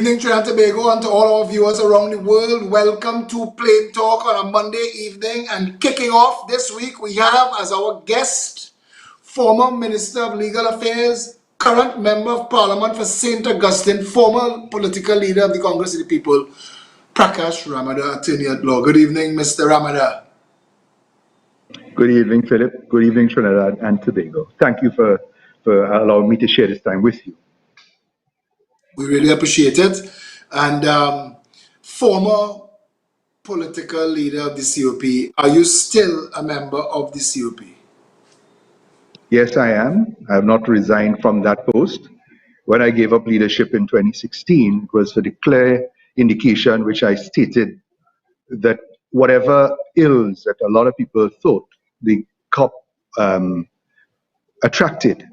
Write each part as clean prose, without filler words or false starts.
evening, Trinidad and Tobago, and to all our viewers around the world. Welcome to Plain Talk on a Monday evening. And kicking off this week, we have as our guest former Minister of Legal Affairs, current Member of Parliament for St. Augustine, former political leader of the Congress of the People, Prakash Ramadhar, attorney at law. Good evening, Mr. Ramadhar. Good evening, Philip. Good evening, Trinidad and Tobago. Thank you for allowing me to share this time with you. We really appreciate it. And former political leader of the COP, are you still a member of the COP? Yes, I am. I have not resigned from that post. When I gave up leadership in 2016, it was for the clear indication which I stated that whatever ills that a lot of people thought the COP attracted,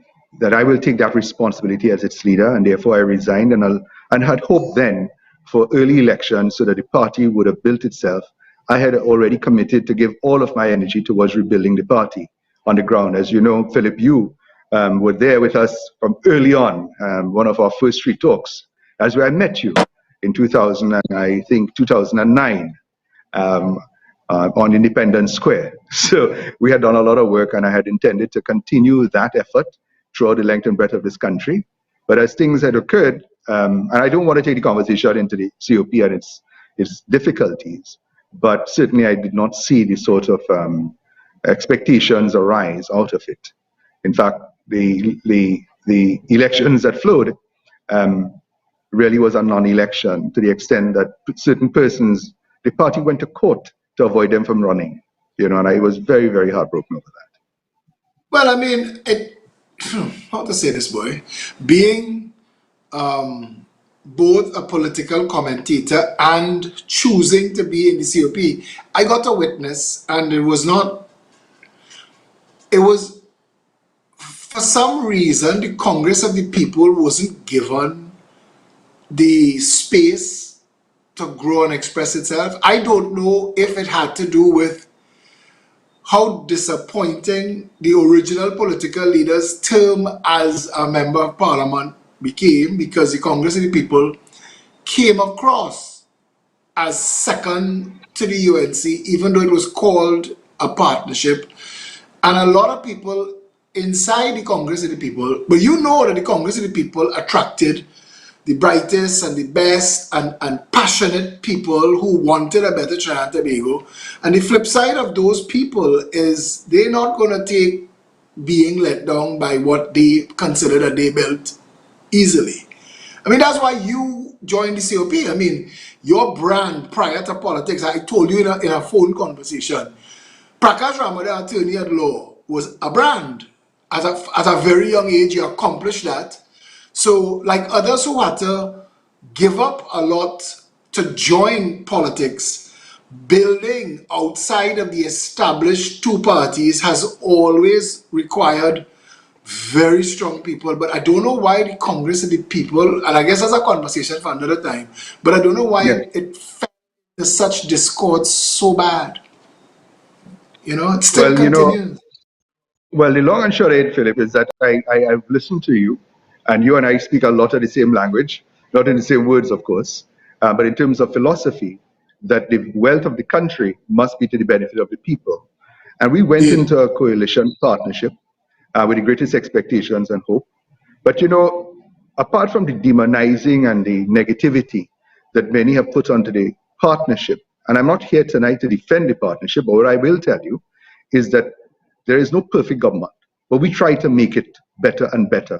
that I will take that responsibility as its leader, and therefore I resigned and had hoped then for early elections so that the party would have built itself. I had already committed to give all of my energy towards rebuilding the party on the ground. As you know, Philip, you were there with us from early on, one of our first three talks, as where I met you in 2009, on Independence Square. So we had done a lot of work, and I had intended to continue that effort throughout the length and breadth of this country. But as things had occurred, and I don't want to take the conversation into the COP and its difficulties, but certainly I did not see the sort of expectations arise out of it. In fact, the elections that flowed really was a non-election, to the extent that certain persons, the party went to court to avoid them from running, and I was very, very heartbroken over that. Well, I mean, how to say this, boy? Being both a political commentator and choosing to be in the COP, I got to witness, and it was for some reason, the Congress of the People wasn't given the space to grow and express itself. I don't know if it had to do with how disappointing the original political leader's term as a member of parliament became, because the Congress of the People came across as second to the UNC, even though it was called a partnership. And a lot of people inside the Congress of the People, but you know that the Congress of the People attracted the brightest and the best and passionate people who wanted a better Trinidad and Tobago. And the flip side of those people is they're not going to take being let down by what they consider that they built easily. I mean, that's why you joined the COP. I mean, your brand prior to politics, I told you in a phone conversation, Prakash Ramadhar, attorney at law, was a brand. At a very young age, you accomplished that. So, like others who had to give up a lot to join politics, building outside of the established two parties has always required very strong people. But I don't know why the Congress of the People, and I guess that's a conversation for another time, but I don't know why it fell into such discord so bad. It still continues. Well, the long and short of it, Philip, is that I've listened to you, and you and I speak a lot of the same language, not in the same words, of course, but in terms of philosophy, that the wealth of the country must be to the benefit of the people. And we went into a coalition partnership with the greatest expectations and hope. But, apart from the demonizing and the negativity that many have put onto the partnership, and I'm not here tonight to defend the partnership, but what I will tell you is that there is no perfect government, but we try to make it better and better.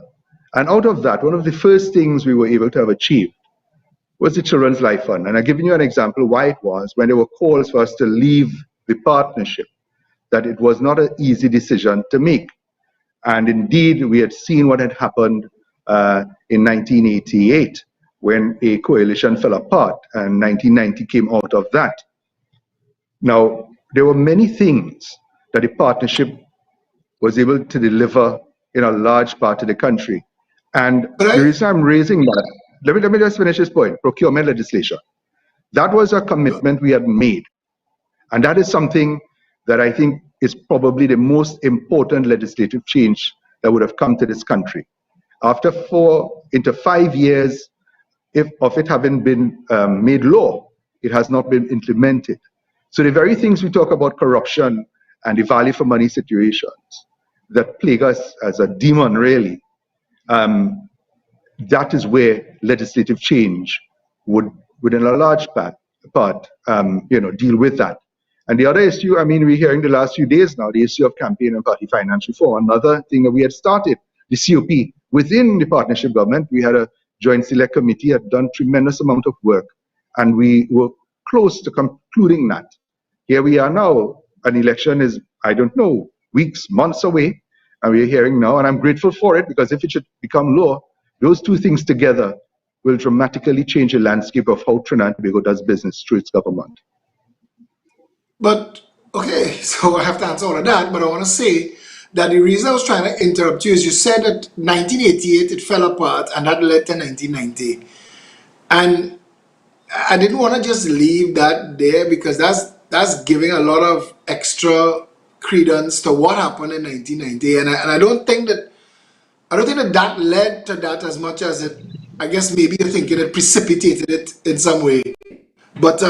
And out of that, one of the first things we were able to have achieved was the Children's Life Fund. And I've given you an example why it was, when there were calls for us to leave the partnership, that it was not an easy decision to make. And indeed, we had seen what had happened in 1988, when a coalition fell apart, and 1990 came out of that. Now, there were many things that the partnership was able to deliver in a large part of the country. And the reason I'm raising that, let me just finish this point, procurement legislation. That was a commitment we had made. And that is something that I think is probably the most important legislative change that would have come to this country. Into 5 years, if of it having been made law, it has not been implemented. So the very things we talk about, corruption and the value for money situations that plague us as a demon, really, that is where legislative change would, in a large part, deal with that. And the other issue, I mean, we're hearing the last few days now, the issue of campaign and party finance reform. Another thing that we had started, the COP, within the partnership government, we had a joint select committee, had done tremendous amount of work, and we were close to concluding that. Here we are now, an election is, I don't know, weeks, months away, and we're hearing now, and I'm grateful for it, because if it should become law, those two things together will dramatically change the landscape of how Trinidad and Tobago does business through its government. But okay, so I have to answer all of that. But I want to say that the reason I was trying to interrupt you is you said that 1988 it fell apart, and that led to 1990. And I didn't want to just leave that there because that's giving a lot of extra credence to what happened in 1990, and I don't think that that led to that as much as it. I guess maybe you're thinking it precipitated it in some way. But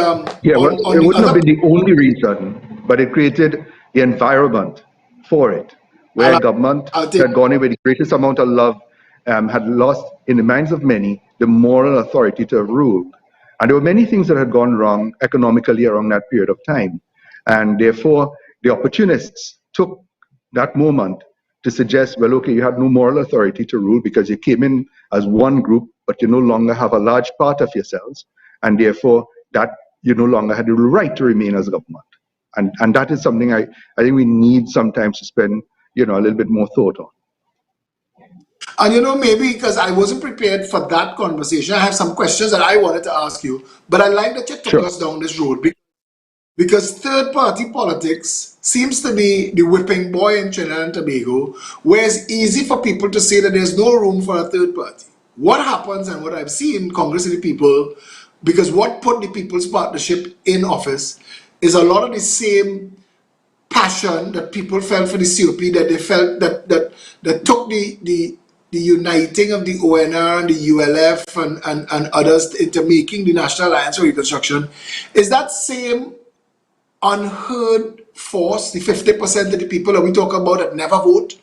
Yeah, well, on it the wouldn't have other, been the only reason, but it created the environment for it, where I'll, government I'll take. had gone in with the greatest amount of love, had lost, in the minds of many, the moral authority to rule. And there were many things that had gone wrong economically around that period of time. And therefore, the opportunists took that moment to suggest, well, okay, you had no moral authority to rule because you came in as one group, but you no longer have a large part of yourselves. And therefore, that you no longer had the right to remain as government. And that is something I think we need sometimes to spend, a little bit more thought on. And maybe because I wasn't prepared for that conversation, I have some questions that I wanted to ask you. But I like that you took Sure. us down this road because third party politics seems to be the whipping boy in Trinidad and Tobago, where it's easy for people to say that there's no room for a third party. What happens and what I've seen, Congress of the People, because what put the People's Partnership in office is a lot of the same passion that people felt for the COP, that they felt that took the uniting of the ONR and the ULF and others into making the National Alliance for Reconstruction, is that same unheard force, the 50% of the people that we talk about that never vote,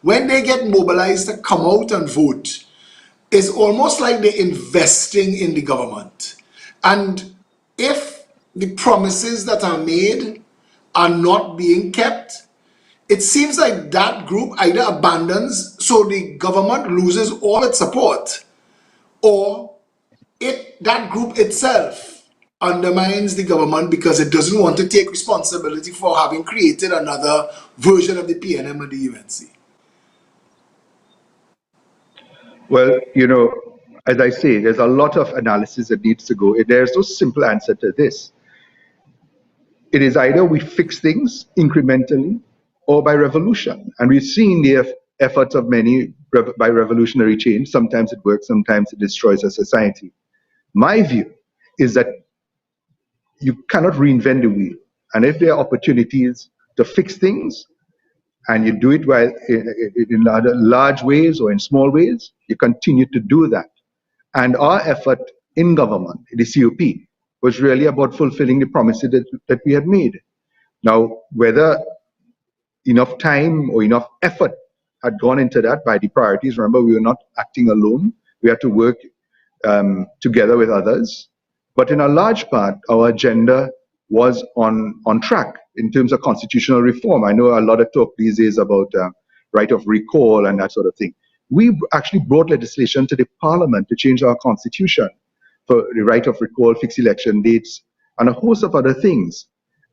when they get mobilized to come out and vote, it's almost like they're investing in the government. And if the promises that are made are not being kept, it seems like that group either abandons, so the government loses all its support, or that group itself undermines the government because it doesn't want to take responsibility for having created another version of the PNM and the UNC. Well, as I say, there's a lot of analysis that needs to go. There's no simple answer to this. It is either we fix things incrementally or by revolution. And we've seen the efforts of many by revolutionary change. Sometimes it works, sometimes it destroys a society. My view is that you cannot reinvent the wheel. And if there are opportunities to fix things, and you do it in large ways or in small ways, you continue to do that. And our effort in government, the COP, was really about fulfilling the promises that we had made. Now, whether enough time or enough effort had gone into that by the priorities, remember, we were not acting alone. We had to work together with others. But in a large part, our agenda was on track in terms of constitutional reform. I know a lot of talk these days about right of recall and that sort of thing. We actually brought legislation to the parliament to change our constitution for the right of recall, fixed election dates, and a host of other things.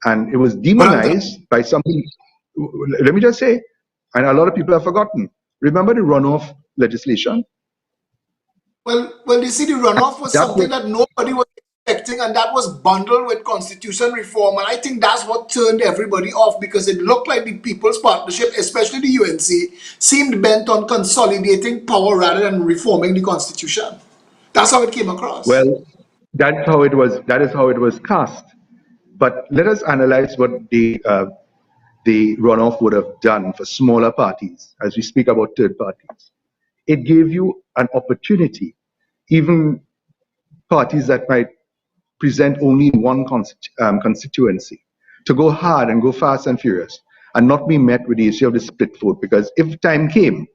And it was demonized by something, let me just say, and a lot of people have forgotten. Remember the runoff legislation? Well, you see, the runoff was something that nobody was expecting, and that was bundled with constitution reform. And I think that's what turned everybody off, because it looked like the People's Partnership, especially the UNC, seemed bent on consolidating power rather than reforming the constitution. That's how it came across. Well, that's how it was. That is how it was cast. But let us analyze what the runoff would have done for smaller parties, as we speak about third parties. It gave you an opportunity, even parties that might present only one constituency, to go hard and go fast and furious and not be met with the issue of the split vote. Because if time came,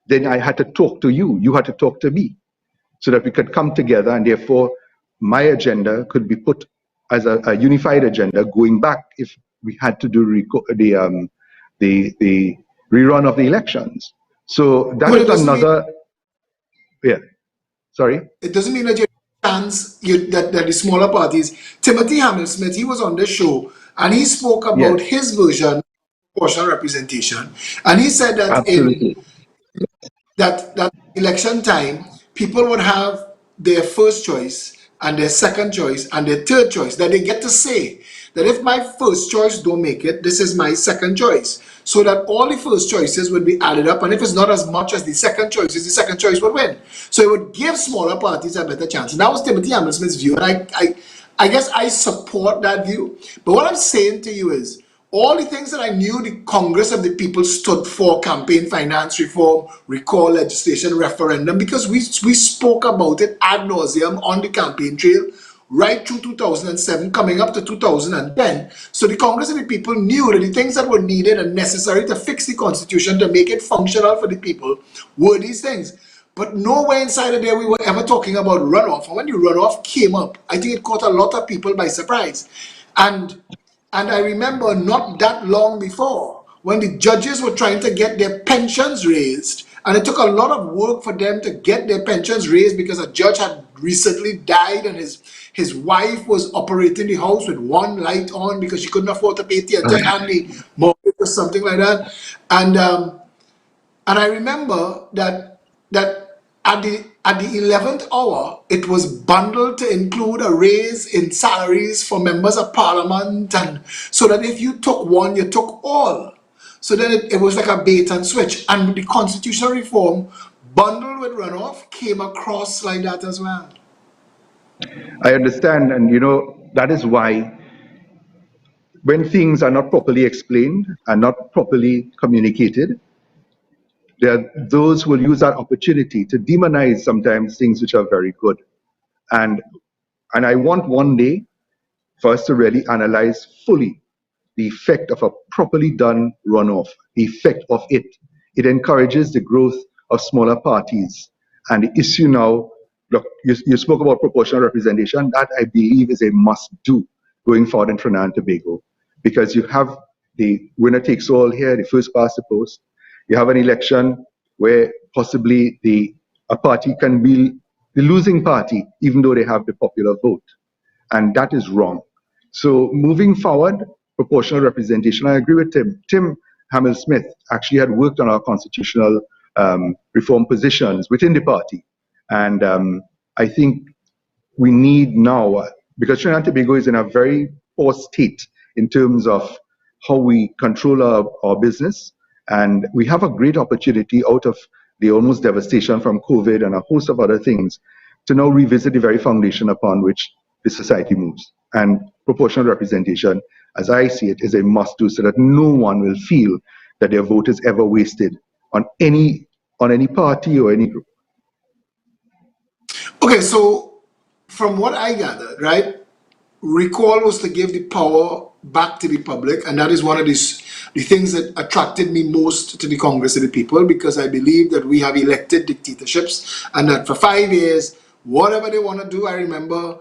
then I had to talk to you, you had to talk to me, so that we could come together, and therefore my agenda could be put as a unified agenda going back if we had to do the rerun of the elections. So that But it is doesn't mean another, yeah, sorry. it doesn't mean that you chance that the smaller parties. Timothy Hammersmith, he was on the show and he spoke about Yes, his version of proportional representation, and he said that in absolutely. that election time, people would have their first choice and their second choice and their third choice, that they get to say that if my first choice don't make it, this is my second choice. So that all the first choices would be added up, and if it's not as much as the second choices, the second choice would win. So it would give smaller parties a better chance. And that was Timothy Hammersmith's view. And I guess I support that view. But what I'm saying to you is, all the things that I knew the Congress of the People stood for, campaign finance reform, recall legislation, referendum, because we spoke about it ad nauseum on the campaign trail right through 2007, coming up to 2010. So the Congress of the People knew that the things that were needed and necessary to fix the Constitution, to make it functional for the people, were these things. But nowhere inside of there we were ever talking about runoff. And when the runoff came up, I think it caught a lot of people by surprise. And and I remember not that long before, when the judges were trying to get their pensions raised, and it took a lot of work for them to get their pensions raised because a judge had recently died and his wife was operating the house with one light on because she couldn't afford to pay TNT and the mortgage or something like that. And and I remember that at the 11th hour, it was bundled to include a raise in salaries for members of parliament, and so that if you took one, you took all. So then it was like a bait and switch. And the constitutional reform bundled with runoff came across like that as well. I understand, and that is why when things are not properly explained and not properly communicated, there are those who will use that opportunity to demonize sometimes things which are very good. And and I want one day for us to really analyze fully the effect of a properly done runoff, the effect of it. It encourages the growth of smaller parties. And the issue now, look, you spoke about proportional representation. That, I believe, is a must do going forward in Trinidad and Tobago, because you have the winner takes all here, the first past the post. You have an election where possibly a party can be the losing party, even though they have the popular vote. And that is wrong. So moving forward, proportional representation, I agree with Tim. Tim Hammersmith actually had worked on our constitutional reform positions within the party. And I think we need now, because Trinidad and Tobago is in a very poor state in terms of how we control our business. And we have a great opportunity out of the almost devastation from COVID and a host of other things to now revisit the very foundation upon which the society moves. And proportional representation, as I see it, is a must do, so that no one will feel that their vote is ever wasted on any party or any group. Okay, so from what I gathered, right, recall was to give the power back to the public, and that is one of the things that attracted me most to the Congress of the People, because I believe that we have elected dictatorships, and that for 5 years, whatever they want to do. I remember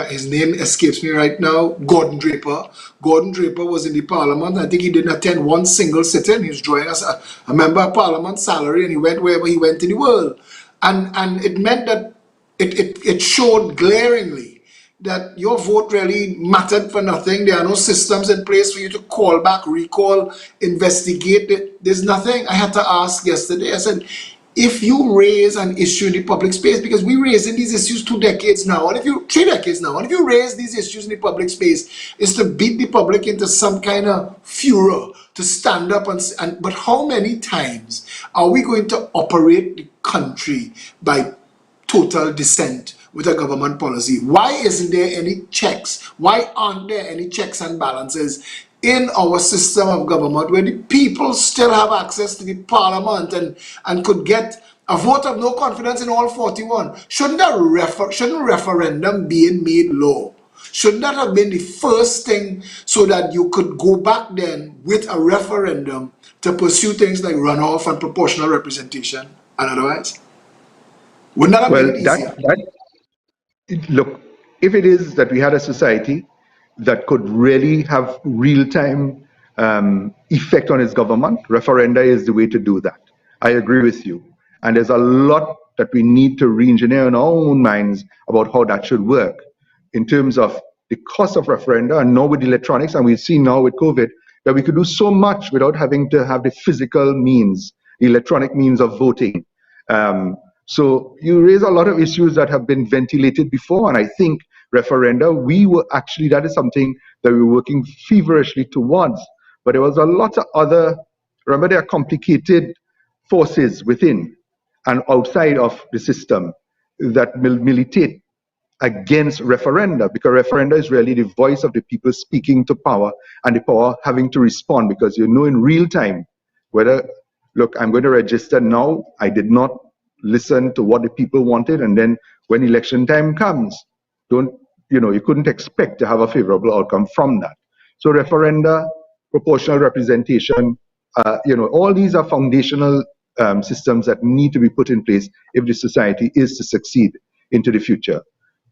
his name escapes me right now, Gordon Draper. Gordon Draper was in the parliament. I think he didn't attend one single sitting. He was drawing us a member of parliament salary, and he went wherever he went in the world. And it meant that it showed glaringly that your vote really mattered for nothing. There are no systems in place for you to call back, recall, investigate. There's nothing. I had to ask yesterday. I said, if you raise an issue in the public space, because we're raising these issues 2 decades now, and if you 3 decades now, and if you raise these issues in the public space, it's to beat the public into some kind of furor, to stand up and but how many times are we going to operate the country by total dissent with a government policy? Why isn't there any checks? Why aren't there any checks and balances in our system of government, where the people still have access to the parliament and could get a vote of no confidence in all 41. Shouldn't referendum being made law? Shouldn't that have been the first thing so that you could go back then with a referendum to pursue things like runoff and proportional representation and otherwise? Wouldn't that have made Well, it easier? look, if it is that we had a society that could really have real-time effect on its government, referenda is the way to do that. I agree with you. And there's a lot that we need to re-engineer in our own minds about how that should work in terms of the cost of referenda, and now with electronics, and we've seen now with COVID, that we could do so much without having to have the physical means, the electronic means of voting. So you raise a lot of issues that have been ventilated before, and I think referenda, that is something that we were working feverishly towards, but there was a lot of other, remember, there are complicated forces within and outside of the system that militate against referenda, because referenda is really the voice of the people speaking to power, and the power having to respond, because you know in real time whether, look, I'm going to register now, I did not listen to what the people wanted, and then when election time comes, you couldn't expect to have a favorable outcome from that. So referenda, proportional representation, all these are foundational systems that need to be put in place if the society is to succeed into the future.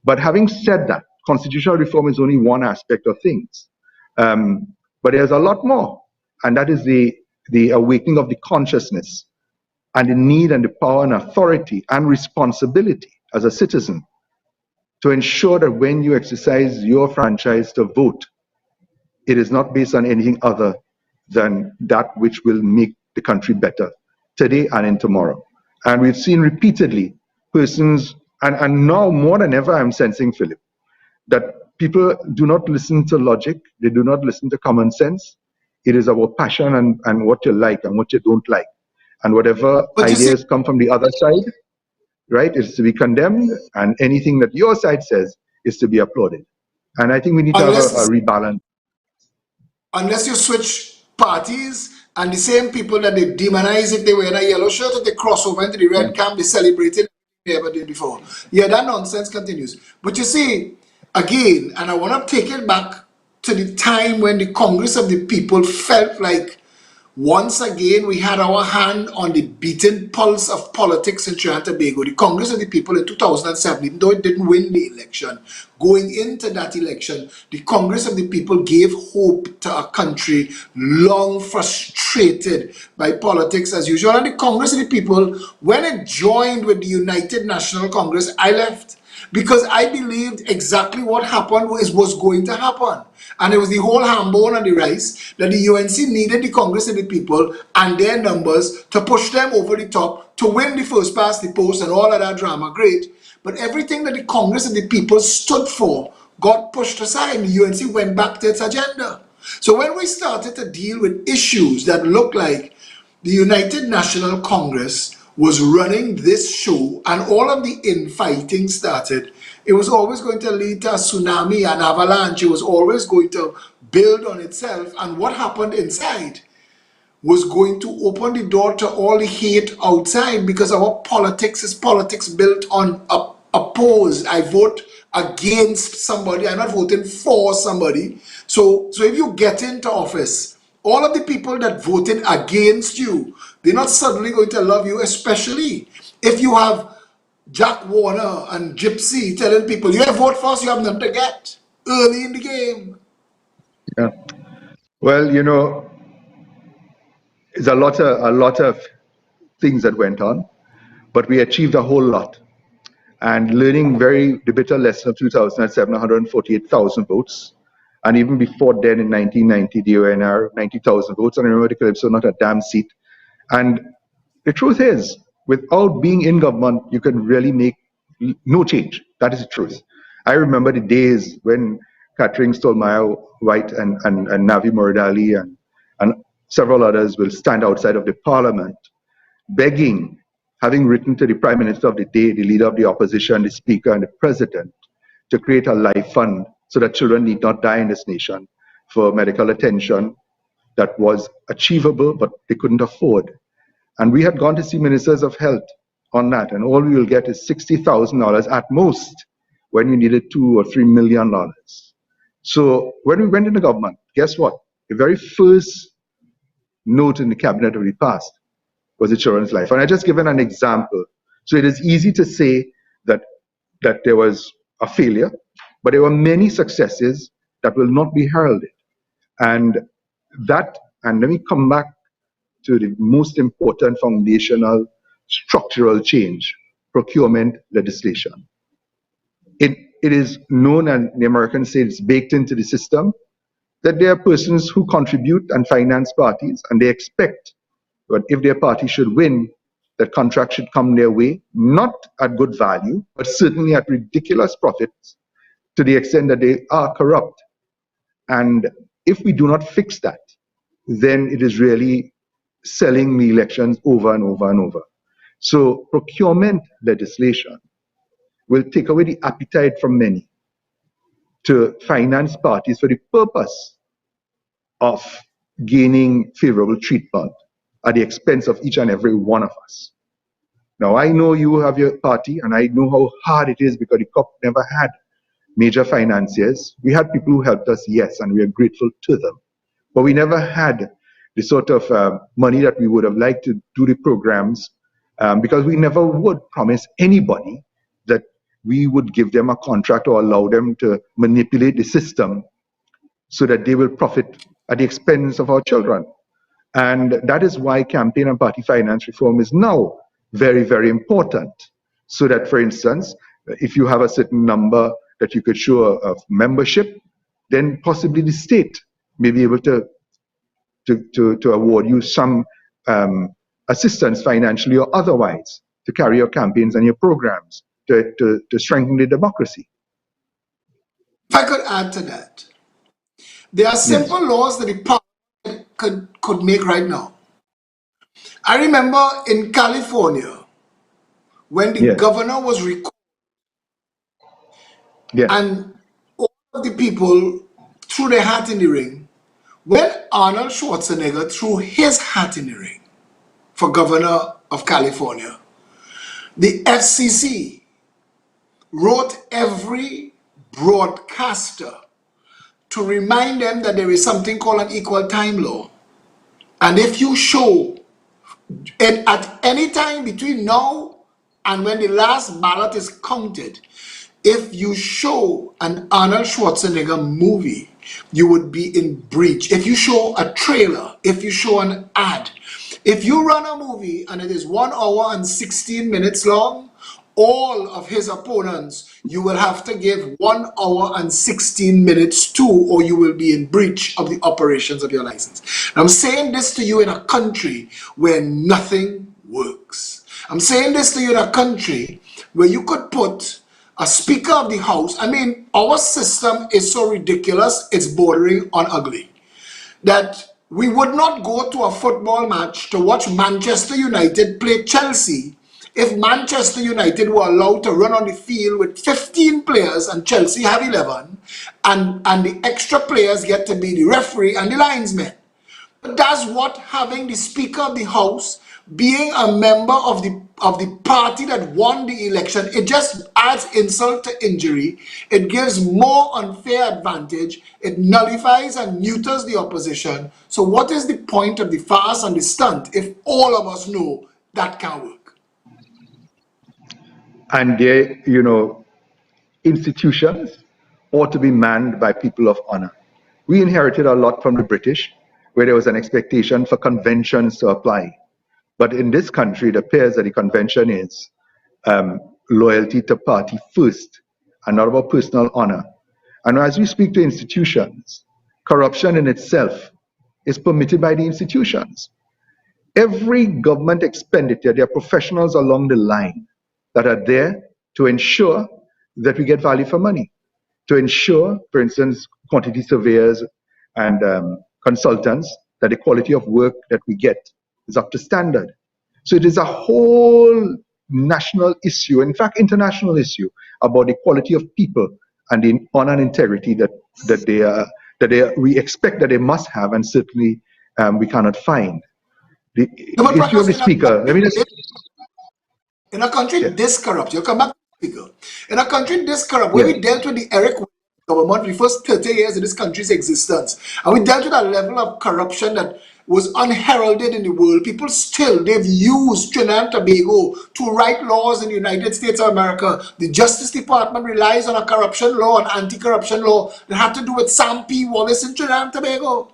But having said that, constitutional reform is only one aspect of things. But there's a lot more, and that is the awakening of the consciousness and the need and the power and authority and responsibility as a citizen to ensure that when you exercise your franchise to vote, it is not based on anything other than that which will make the country better today and in tomorrow. And we've seen repeatedly persons, and now more than ever I'm sensing, Philip, that people do not listen to logic, they do not listen to common sense. It is about passion and what you like and what you don't like. And whatever But you see, ideas come from the other side, right, is to be condemned, and anything that your side says is to be applauded. And I think we need to have a unless rebalance. unless you switch parties and the same people that they demonize if they wear a yellow shirt, if they cross over into the Yeah. red camp, they celebrate it they ever did before. Yeah, that nonsense continues. But you see, again, and I want to take it back to the time when the Congress of the People felt like once again we had our hand on the beating pulse of politics in Trinidad and Tobago. The Congress of the People in 2007, even though it didn't win the election, going into that election, the Congress of the People gave hope to a country long frustrated by politics as usual. And the Congress of the People, when it joined with the United National Congress, I left because I believed exactly what happened was going to happen. And it was the whole ham bone and the rice that the UNC needed the Congress of the People and their numbers to push them over the top to win the first past the post and all of that drama. Great. But everything that the Congress of the People stood for got pushed aside, and the UNC went back to its agenda. So when we started to deal with issues that looked like the United National Congress was running this show and all of the infighting started, it was always going to lead to a tsunami, an avalanche. It was always going to build on itself. And what happened inside was going to open the door to all the hate outside, because our politics is politics built on oppose. I vote against somebody. I'm not voting for somebody. So if you get into office, all of the people that voted against you, they're not suddenly going to love you, especially if you have Jack Warner and Gypsy telling people, you have vote first, you have nothing to get early in the game. Yeah. Well, it's a lot of things that went on, but we achieved a whole lot. And learning the bitter lesson of 2007, 148,000 votes. And even before then, in 1990, the ONR, 90,000 votes. And I remember the Calypso, not a damn seat. And the truth is, without being in government, you can really make no change. That is the truth. I remember the days when Catherine Stolmeyer White and Navi Muradali and several others will stand outside of the parliament begging, having written to the Prime Minister of the day, the leader of the opposition, the Speaker, and the President, to create a life fund so that children need not die in this nation for medical attention that was achievable, but they couldn't afford. And we had gone to see ministers of health on that, and all we will get is $60,000 at most when you needed $2 or $3 million. So when we went into government, guess what? The very first note in the cabinet that we passed was the children's life. And I just given an example. So it is easy to say that there was a failure, but there were many successes that will not be heralded. And let me come back to the most important foundational structural change, procurement legislation. It is known, and the Americans say it's baked into the system, that there are persons who contribute and finance parties, and they expect that if their party should win, that contract should come their way, not at good value, but certainly at ridiculous profits, to the extent that they are corrupt. And if we do not fix that, then it is really selling the elections over and over and over. So procurement legislation will take away the appetite from many to finance parties for the purpose of gaining favorable treatment at the expense of each and every one of us. Now, I know you have your party, and I know how hard it is because the COP never had major financiers. We had people who helped us, yes, and we are grateful to them. But we never had the sort of money that we would have liked to do the programs, because we never would promise anybody that we would give them a contract or allow them to manipulate the system so that they will profit at the expense of our children. And that is why campaign and party finance reform is now very, very important. So that, for instance, if you have a certain number that you could show of membership, then possibly the state may be able to award you some assistance financially or otherwise to carry your campaigns and your programs to strengthen the democracy. If I could add to that, there are simple laws that the parliament could make right now. I remember in California when the governor was recalled, and all of the people threw their hat in the ring. When Arnold Schwarzenegger threw his hat in the ring for governor of California, the FCC wrote every broadcaster to remind them that there is something called an equal time law. And if you show it at any time between now and when the last ballot is counted, if you show an Arnold Schwarzenegger movie, you would be in breach. If you show a trailer, if you show an ad, if you run a movie and it is 1 hour and 16 minutes long, all of his opponents, you will have to give 1 hour and 16 minutes to, or you will be in breach of the operations of your license. And I'm saying this to you in a country where nothing works. I'm saying this to you in a country where you could put a Speaker of the House. I mean, our system is so ridiculous, it's bordering on ugly, that we would not go to a football match to watch Manchester United play Chelsea if Manchester United were allowed to run on the field with 15 players and Chelsea have 11, and the extra players get to be the referee and the linesman. But that's what having the Speaker of the House being a member of the party that won the election, it just adds insult to injury. It gives more unfair advantage. It nullifies and neuters the opposition. So what is the point of the farce and the stunt if all of us know that can't work? And institutions ought to be manned by people of honor. We inherited a lot from the British, where there was an expectation for conventions to apply. But in this country, it appears that the convention is loyalty to party first and not about personal honor. And as we speak to institutions, corruption in itself is permitted by the institutions. Every government expenditure, there are professionals along the line that are there to ensure that we get value for money, to ensure, for instance, quantity surveyors and consultants, that the quality of work that we get is up to standard. So it is a whole national issue, in fact, international issue, about the quality of people and the honor and integrity that we expect that they must have, and certainly we cannot find. The issue of the speaker. In a country Yeah. this corrupt, you come back to the speaker. In a country this corrupt, where Yes. we dealt with the Eric government for the first 30 years of this country's existence, and we dealt with a level of corruption that was unheralded in the world. People still, they've used Trinidad and Tobago to write laws in the United States of America. The Justice Department relies on a corruption law, an anti-corruption law that had to do with Sam P. Wallace in Trinidad and Tobago.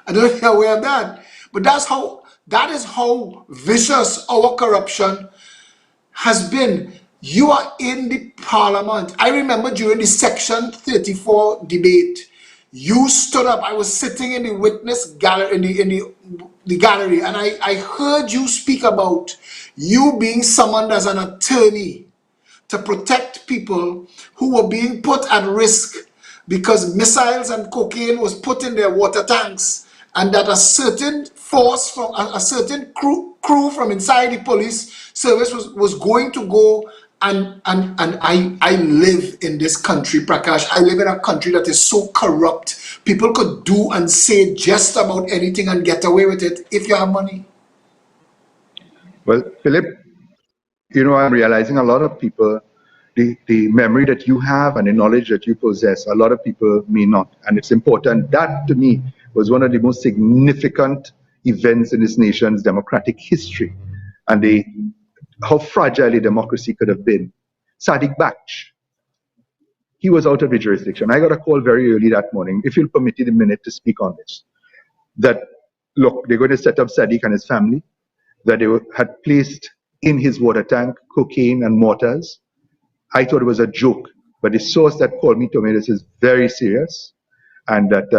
I don't know if you're aware of that. But that is how vicious our corruption has been. You are in the parliament. I remember during the Section 34 debate, you stood up. I was sitting in the witness gallery, the gallery, and I heard you speak about you being summoned as an attorney to protect people who were being put at risk because missiles and cocaine was put in their water tanks, and that a certain force from a certain crew from inside the police service was going to go. And I live in this country, Prakash. I live in a country that is so corrupt. People could do and say just about anything and get away with it if you have money. Well, Philip, I'm realizing a lot of people, the memory that you have and the knowledge that you possess, a lot of people may not. And it's important. That, to me, was one of the most significant events in this nation's democratic history. And how fragile a democracy could have been. Sadiq Baksh, he was out of the jurisdiction. I got a call very early that morning, if you'll permit me a minute to speak on this, that, look, they're going to set up Sadiq and his family, that they had placed in his water tank cocaine and mortars. I thought it was a joke, but the source that called me told me this is very serious, and that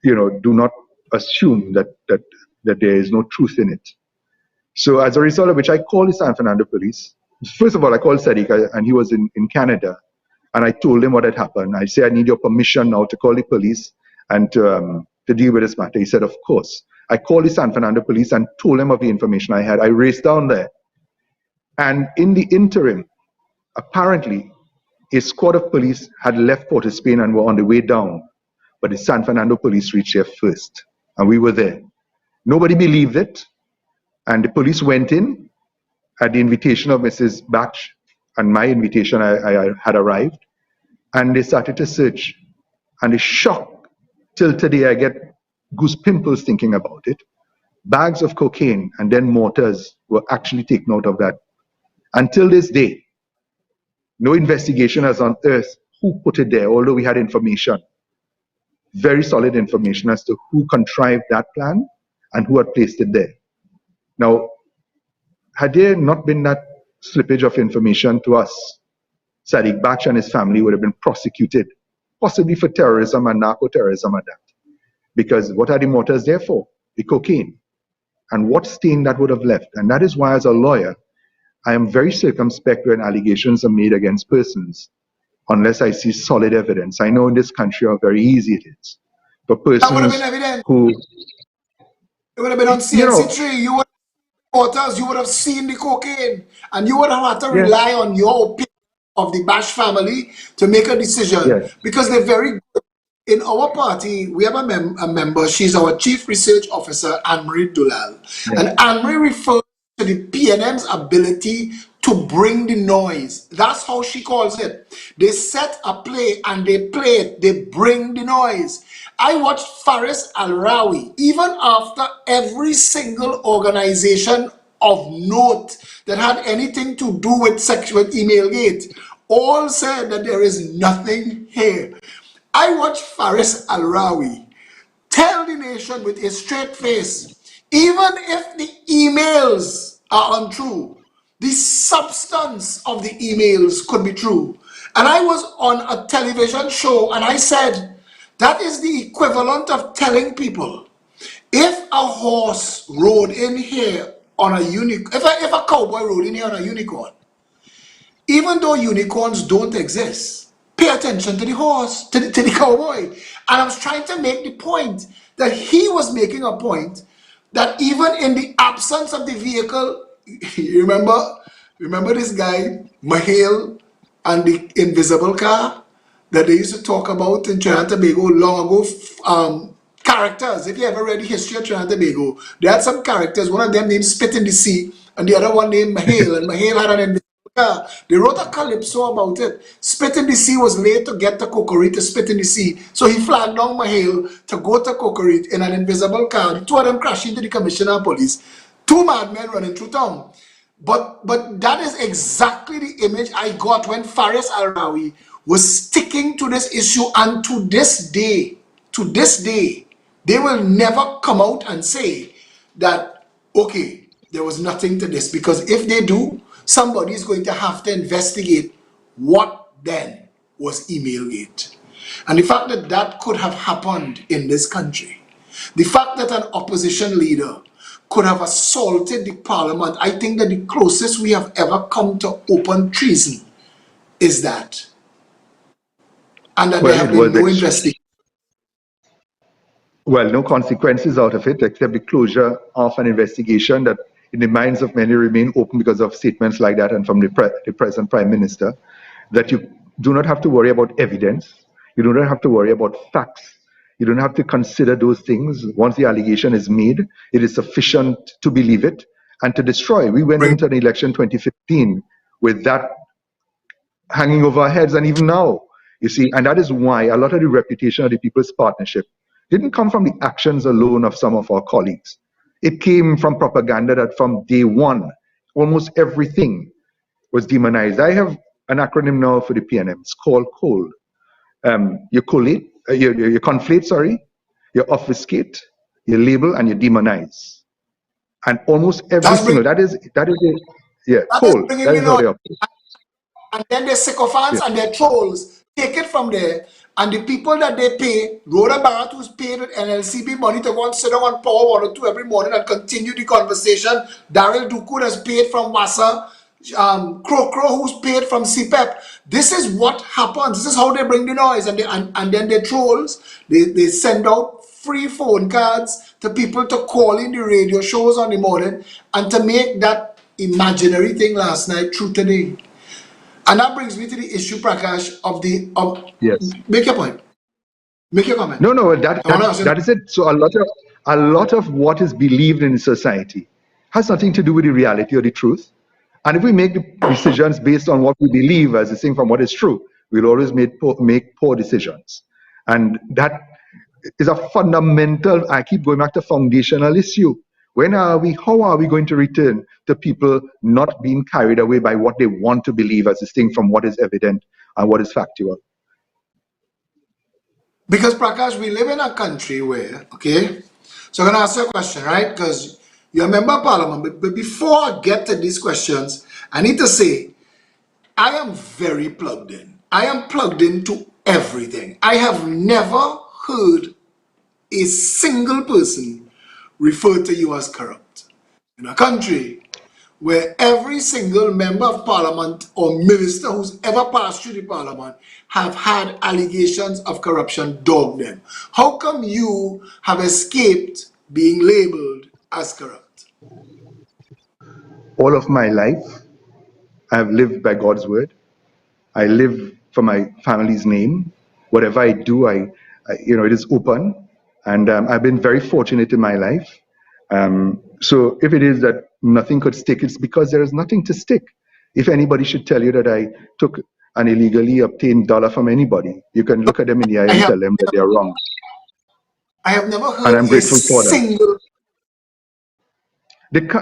do not assume that there is no truth in it. So as a result of which, I called the San Fernando police. First of all, I called Sadiq, and he was in Canada, and I told him what had happened. I said, I need your permission now to call the police and to deal with this matter. He said, of course. I called the San Fernando police and told them of the information I had. I raced down there. And in the interim, apparently, a squad of police had left Port of Spain and were on the way down. But the San Fernando police reached there first, and we were there. Nobody believed it. And the police went in at the invitation of Mrs. Baksh, and my invitation I had arrived. And they started to search. And the shock, till today, I get goose pimples thinking about it. Bags of cocaine and then mortars were actually taken out of that. Until this day, no investigation has unearthed who put it there, although we had information, very solid information as to who contrived that plan and who had placed it there. Now, had there not been that slippage of information to us, Sadiq Baksh and his family would have been prosecuted, possibly for terrorism and narco-terrorism at that. Because what are the mortars there for? The cocaine. And what stain that would have left. And that is why, as a lawyer, I am very circumspect when allegations are made against persons, unless I see solid evidence. I know in this country how very easy it is for That would have been persons evident. who, It would have been on you know, CNC3. You would have waters, you would have seen the cocaine, and you would have had to yes, rely on your opinion of the Bash family to make a decision yes, because they're very good. In our party, we have a member, she's our chief research officer, Anne-Marie Dulal. yes, And Anne-Marie refers to the PNM's ability to bring the noise. That's how she calls it. They set a play and they play it, they bring the noise. I watched Faris Al-Rawi, even after every single organization of note that had anything to do with sexual email gate, all said that there is nothing here. I watched Faris Al-Rawi tell the nation with a straight face, even if the emails are untrue, the substance of the emails could be true. And I was on a television show and I said, that is the equivalent of telling people, if a horse rode in here on a unicorn, if a cowboy rode in here on a unicorn, even though unicorns don't exist, pay attention to the horse, to the cowboy. And I was trying to make the point that he was making a point that even in the absence of the vehicle, you remember this guy, Mahale, and the invisible car that they used to talk about in Trinidad and Tobago long ago. Characters, if you ever read the history of Trinidad and Tobago, they had some characters, one of them named Spit in the Sea, and the other one named Mahale, and Mahale had an invisible car. They wrote a calypso about it. Spit in the Sea was late to get to Kokori to spit in the sea. So he flagged down Mahale to go to Kokori in an invisible car. The two of them crashed into the commissioner of police. Two madmen running through town. But that is exactly the image I got when Faris Al-Rawi was sticking to this issue, and to this day, they will never come out and say that, okay, there was nothing to this, because if they do, somebody is going to have to investigate what then was Emailgate. And the fact that that could have happened in this country, the fact that an opposition leader could have assaulted the parliament, I think that the closest we have ever come to open treason is that. And that there Well, it have been was no investigation. well, no consequences out of it except the closure of an investigation that, in the minds of many, remain open because of statements like that and from the present Prime Minister, that you do not have to worry about evidence, you do not have to worry about facts, you don't have to consider those things. Once the allegation is made, it is sufficient to believe it and to destroy. We went Bring, into an election 2015 with that hanging over our heads, and even now, you see, and that is why a lot of the reputation of the People's Partnership didn't come from the actions alone of some of our colleagues. It came from propaganda that from day one, almost everything was demonized. I have an acronym now for the PNM. It's called COLD. You collate, you conflate, sorry, you obfuscate, you label, and you demonize. And almost every that's bring, single, that is it. Yeah, that is cold. bringing That me is how now. they are. And then the sycophants Yeah. and their trolls take it from there, and the people that they pay, Rhoda Barrett, who's paid with NLCB money to go and sit down on Power 102 every morning and continue the conversation. Daryl Duku that's paid from WASA, Crow, who's paid from CPEP. This is what happens. This is how they bring the noise, and then the trolls, they send out free phone cards to people to call in the radio shows on the morning and to make that imaginary thing last night true today. And that brings me to the issue, Prakash, of Yes. make your point. Make your No, comment. no, that, I that want to ask you. that is it. So a lot of what is believed in society has nothing to do with the reality or the truth. And if we make the decisions based on what we believe as distinct from what is true, we'll always make poor decisions. And that is a fundamental, I keep going back to foundational issue. How are we going to return to people not being carried away by what they want to believe as distinct from what is evident and what is factual? Because Prakash, we live in a country where, okay, so I'm gonna ask you a question, right? Because you're a member of parliament, but before I get to these questions, I need to say I am very plugged in. I am plugged into everything. I have never heard a single person refer to you as corrupt. In a country where every single member of parliament or minister who's ever passed through the parliament have had allegations of corruption dog them. How come you have escaped being labeled as corrupt? All of my life, I have lived by God's word. I live for my family's name. Whatever I do, it is open, and I've been very fortunate in my life. So if it is that nothing could stick, it's because there is nothing to stick. If anybody should tell you that I took an illegally obtained dollar from anybody, you can look at them in the eye I and have tell them that they are wrong. I have never And heard I'm a grateful for that. single.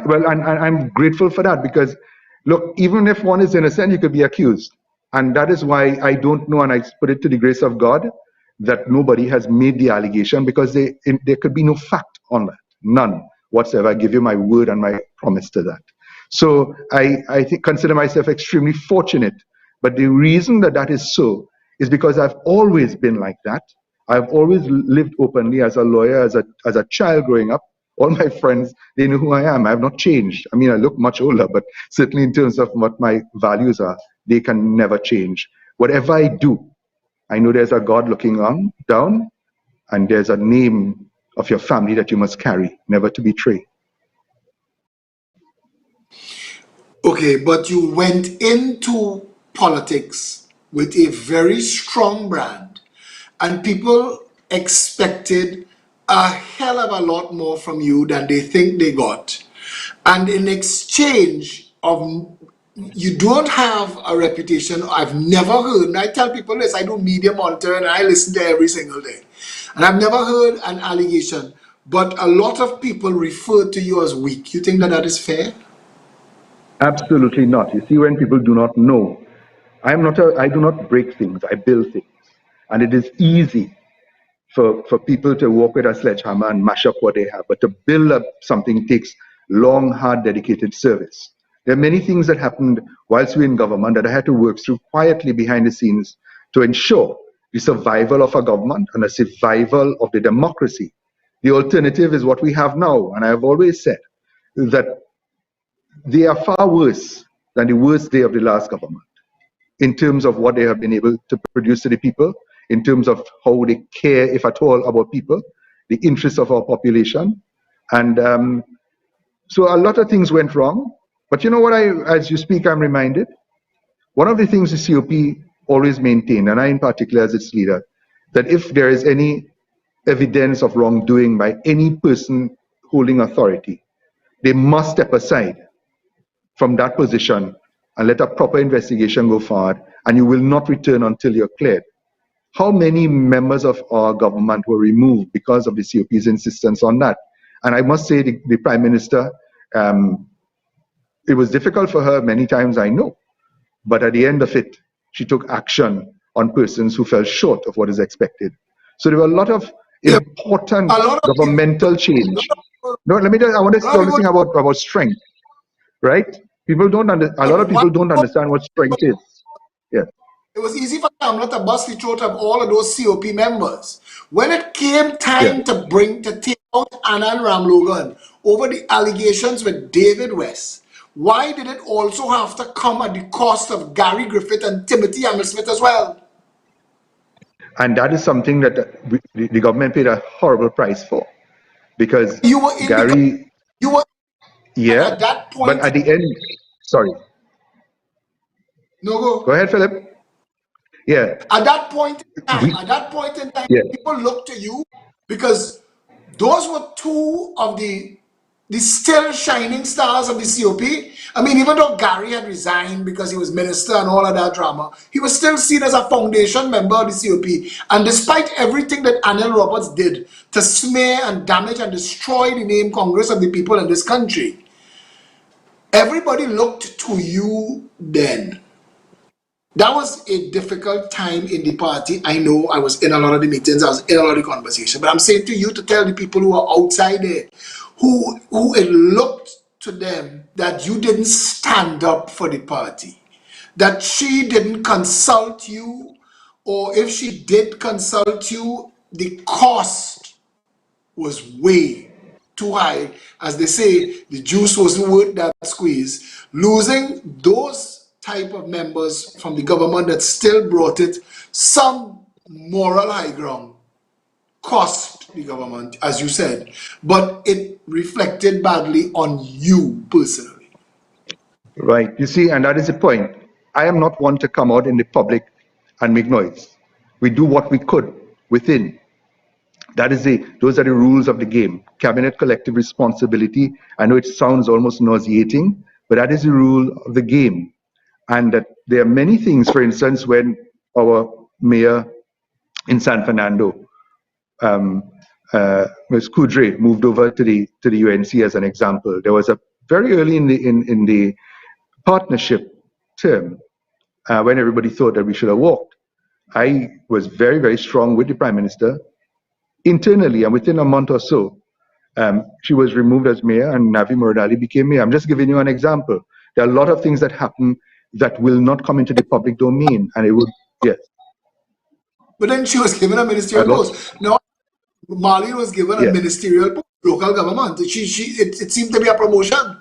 Well, and I'm grateful for that because, look, even if one is innocent, you could be accused. And that is why I don't know, and I put it to the grace of God, that nobody has made the allegation because there could be no fact on that. None whatsoever. I give you my word and my promise to that. So I think, consider myself extremely fortunate. But the reason that that is so is because I've always been like that. I've always lived openly as a lawyer, as a child growing up. All my friends, they know who I am. I have not changed. I mean, I look much older, but certainly in terms of what my values are, they can never change. Whatever I do, I know there's a God looking on down, and there's a name of your family that you must carry, never to betray. Okay, but you went into politics with a very strong brand, and people expected a hell of a lot more from you than they think they got. And in exchange of, you don't have a reputation. I've never heard, and I tell people this, I do media monitoring and I listen to every single day. And I've never heard an allegation, but a lot of people refer to you as weak. You think that that is fair? Absolutely not. You see, when people do not know, I do not break things, I build things. And it is easy for people to walk with a sledgehammer and mash up what they have, but to build up something takes long, hard, dedicated service. There are many things that happened whilst we were in government that I had to work through quietly behind the scenes to ensure the survival of a government and the survival of the democracy. The alternative is what we have now, and I have always said that they are far worse than the worst day of the last government in terms of what they have been able to produce to the people, in terms of how they care, if at all, about people, the interests of our population. And so a lot of things went wrong. But you know what, as you speak, I'm reminded, one of the things the COP always maintained, and I in particular as its leader, that if there is any evidence of wrongdoing by any person holding authority, they must step aside from that position and let a proper investigation go forward, and you will not return until you're cleared. How many members of our government were removed because of the COP's insistence on that? And I must say, the Prime Minister, it was difficult for her many times, I know, but at the end of it, she took action on persons who fell short of what is expected. So there were a lot of Yeah, important a lot of people, governmental change. a No, let me tell you, I want to lot say of this thing people, about strength, right? A lot but of why? people don't understand what strength is. Yeah. It was easy for Kamla to bust the throat of all of those COP members. When it came Yeah. time to take out Anand Ramlogan over the allegations with David West, why did it also have to come at the cost of Gary Griffith and Timothy Smith as well? And that is something that the government paid a horrible price for, because You were in the, Gary, you were yeah, at that but point, at the end, sorry, no go go. ahead, Philip. Yeah, At we, that point in time, yeah, people look to you because those were two of the still shining stars of the COP. I mean, even though Gary had resigned because he was minister and all of that drama, he was still seen as a foundation member of the COP. And despite everything that Anil Roberts did to smear and damage and destroy the name Congress of the people in this country, everybody looked to you then. That was a difficult time in the party. I know I was in a lot of the meetings, I was in a lot of the conversation, but I'm saying to you to tell the people who are outside there, who it looked to them that you didn't stand up for the party, that she didn't consult you, or if she did consult you, the cost was way too high. As they say, the juice wasn't worth that squeeze. Losing those type of members from the government that still brought it some moral high ground cost the government, as you said, but it reflected badly on you personally. right. You see, and that is the point. I am not one to come out in the public and make noise. We do what we could within. Those are the rules of the game. Cabinet collective responsibility. I know it sounds almost nauseating, but that is the rule of the game. And that there are many things, for instance, when our mayor in San Fernando, Ms. Kudre, moved over to the UNC as an example. There was a very early in the partnership term when everybody thought that we should have walked. I was very, very strong with the Prime Minister internally, and within a month or so, she was removed as mayor and Navi Muradali became mayor. I'm just giving you an example. There are a lot of things that happen that will not come into the public domain, and it would, yes, But then she was given a I ministerial lost, post. Now, Mali was given a yeah, ministerial post, local government. It seemed to be a promotion.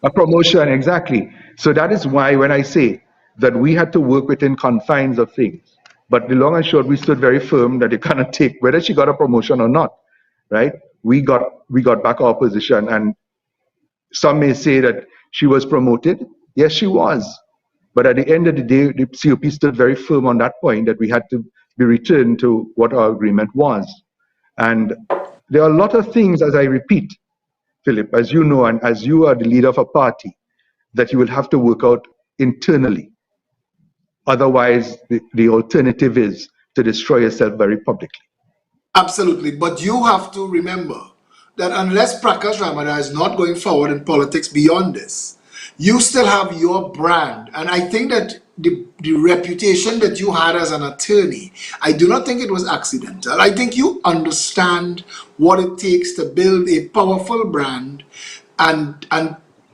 a promotion, exactly. So that is why when I say that we had to work within confines of things, but the long and short, we stood very firm that it cannot take, whether she got a promotion or not, right? We got back our position, and some may say that she was promoted. Yes, she was. But at the end of the day, the COP stood very firm on that point that we had to be returned to what our agreement was. And there are a lot of things, as I repeat, Philip, as you know, and as you are the leader of a party, that you will have to work out internally. Otherwise, the alternative is to destroy yourself very publicly. Absolutely. But you have to remember that unless Prakash Ramadhar is not going forward in politics beyond this, you still have your brand. And I think that the reputation that you had as an attorney, I do not think it was accidental. I think you understand what it takes to build a powerful brand and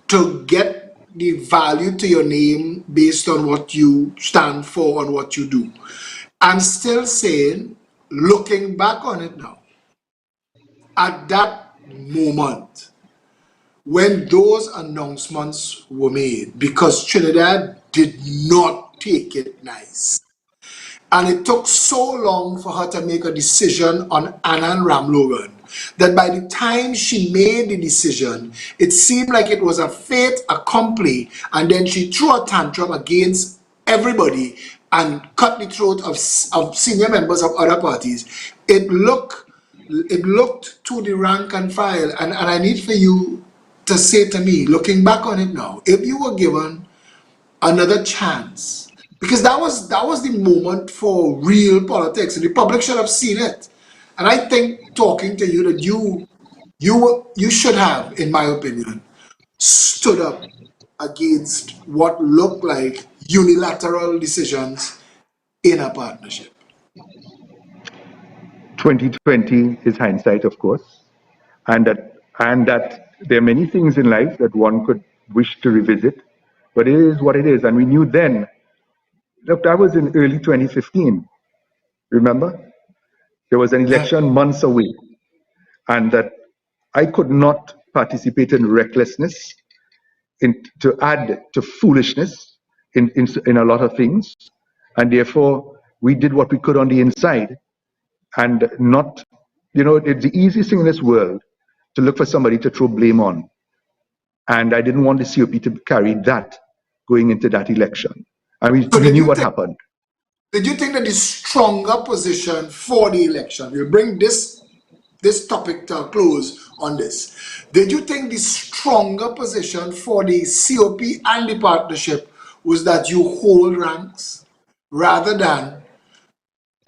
to get the value to your name based on what you stand for and what you do. I'm still saying, looking back on it now, at that moment when those announcements were made, because Trinidad did not take it nice. And it took so long for her to make a decision on Annan Ramlogan that by the time she made the decision, it seemed like it was a fait accompli. And then she threw a tantrum against everybody and cut the throat of senior members of other parties. It looked to the rank and file. And I need for you to say to me, looking back on it now, if you were given another chance, because that was the moment for real politics and the public should have seen it. And I think, talking to you, that you should have, in my opinion, stood up against what looked like unilateral decisions in a partnership. 2020 is hindsight, of course, and that there are many things in life that one could wish to revisit, but it is what it is. And we knew then. Look, that was in early 2015. Remember, there was an Yeah. election months away, and that I could not participate in recklessness, to add to foolishness in a lot of things, and therefore we did what we could on the inside, and not, it's the easiest thing in this world to look for somebody to throw blame on, and I didn't want the COP to carry that going into that election. I mean, So we did knew you what think happened. did you think that the stronger position for the election, we'll bring this topic to a close on this. Did you think the stronger position for the COP and the partnership was that you hold ranks rather than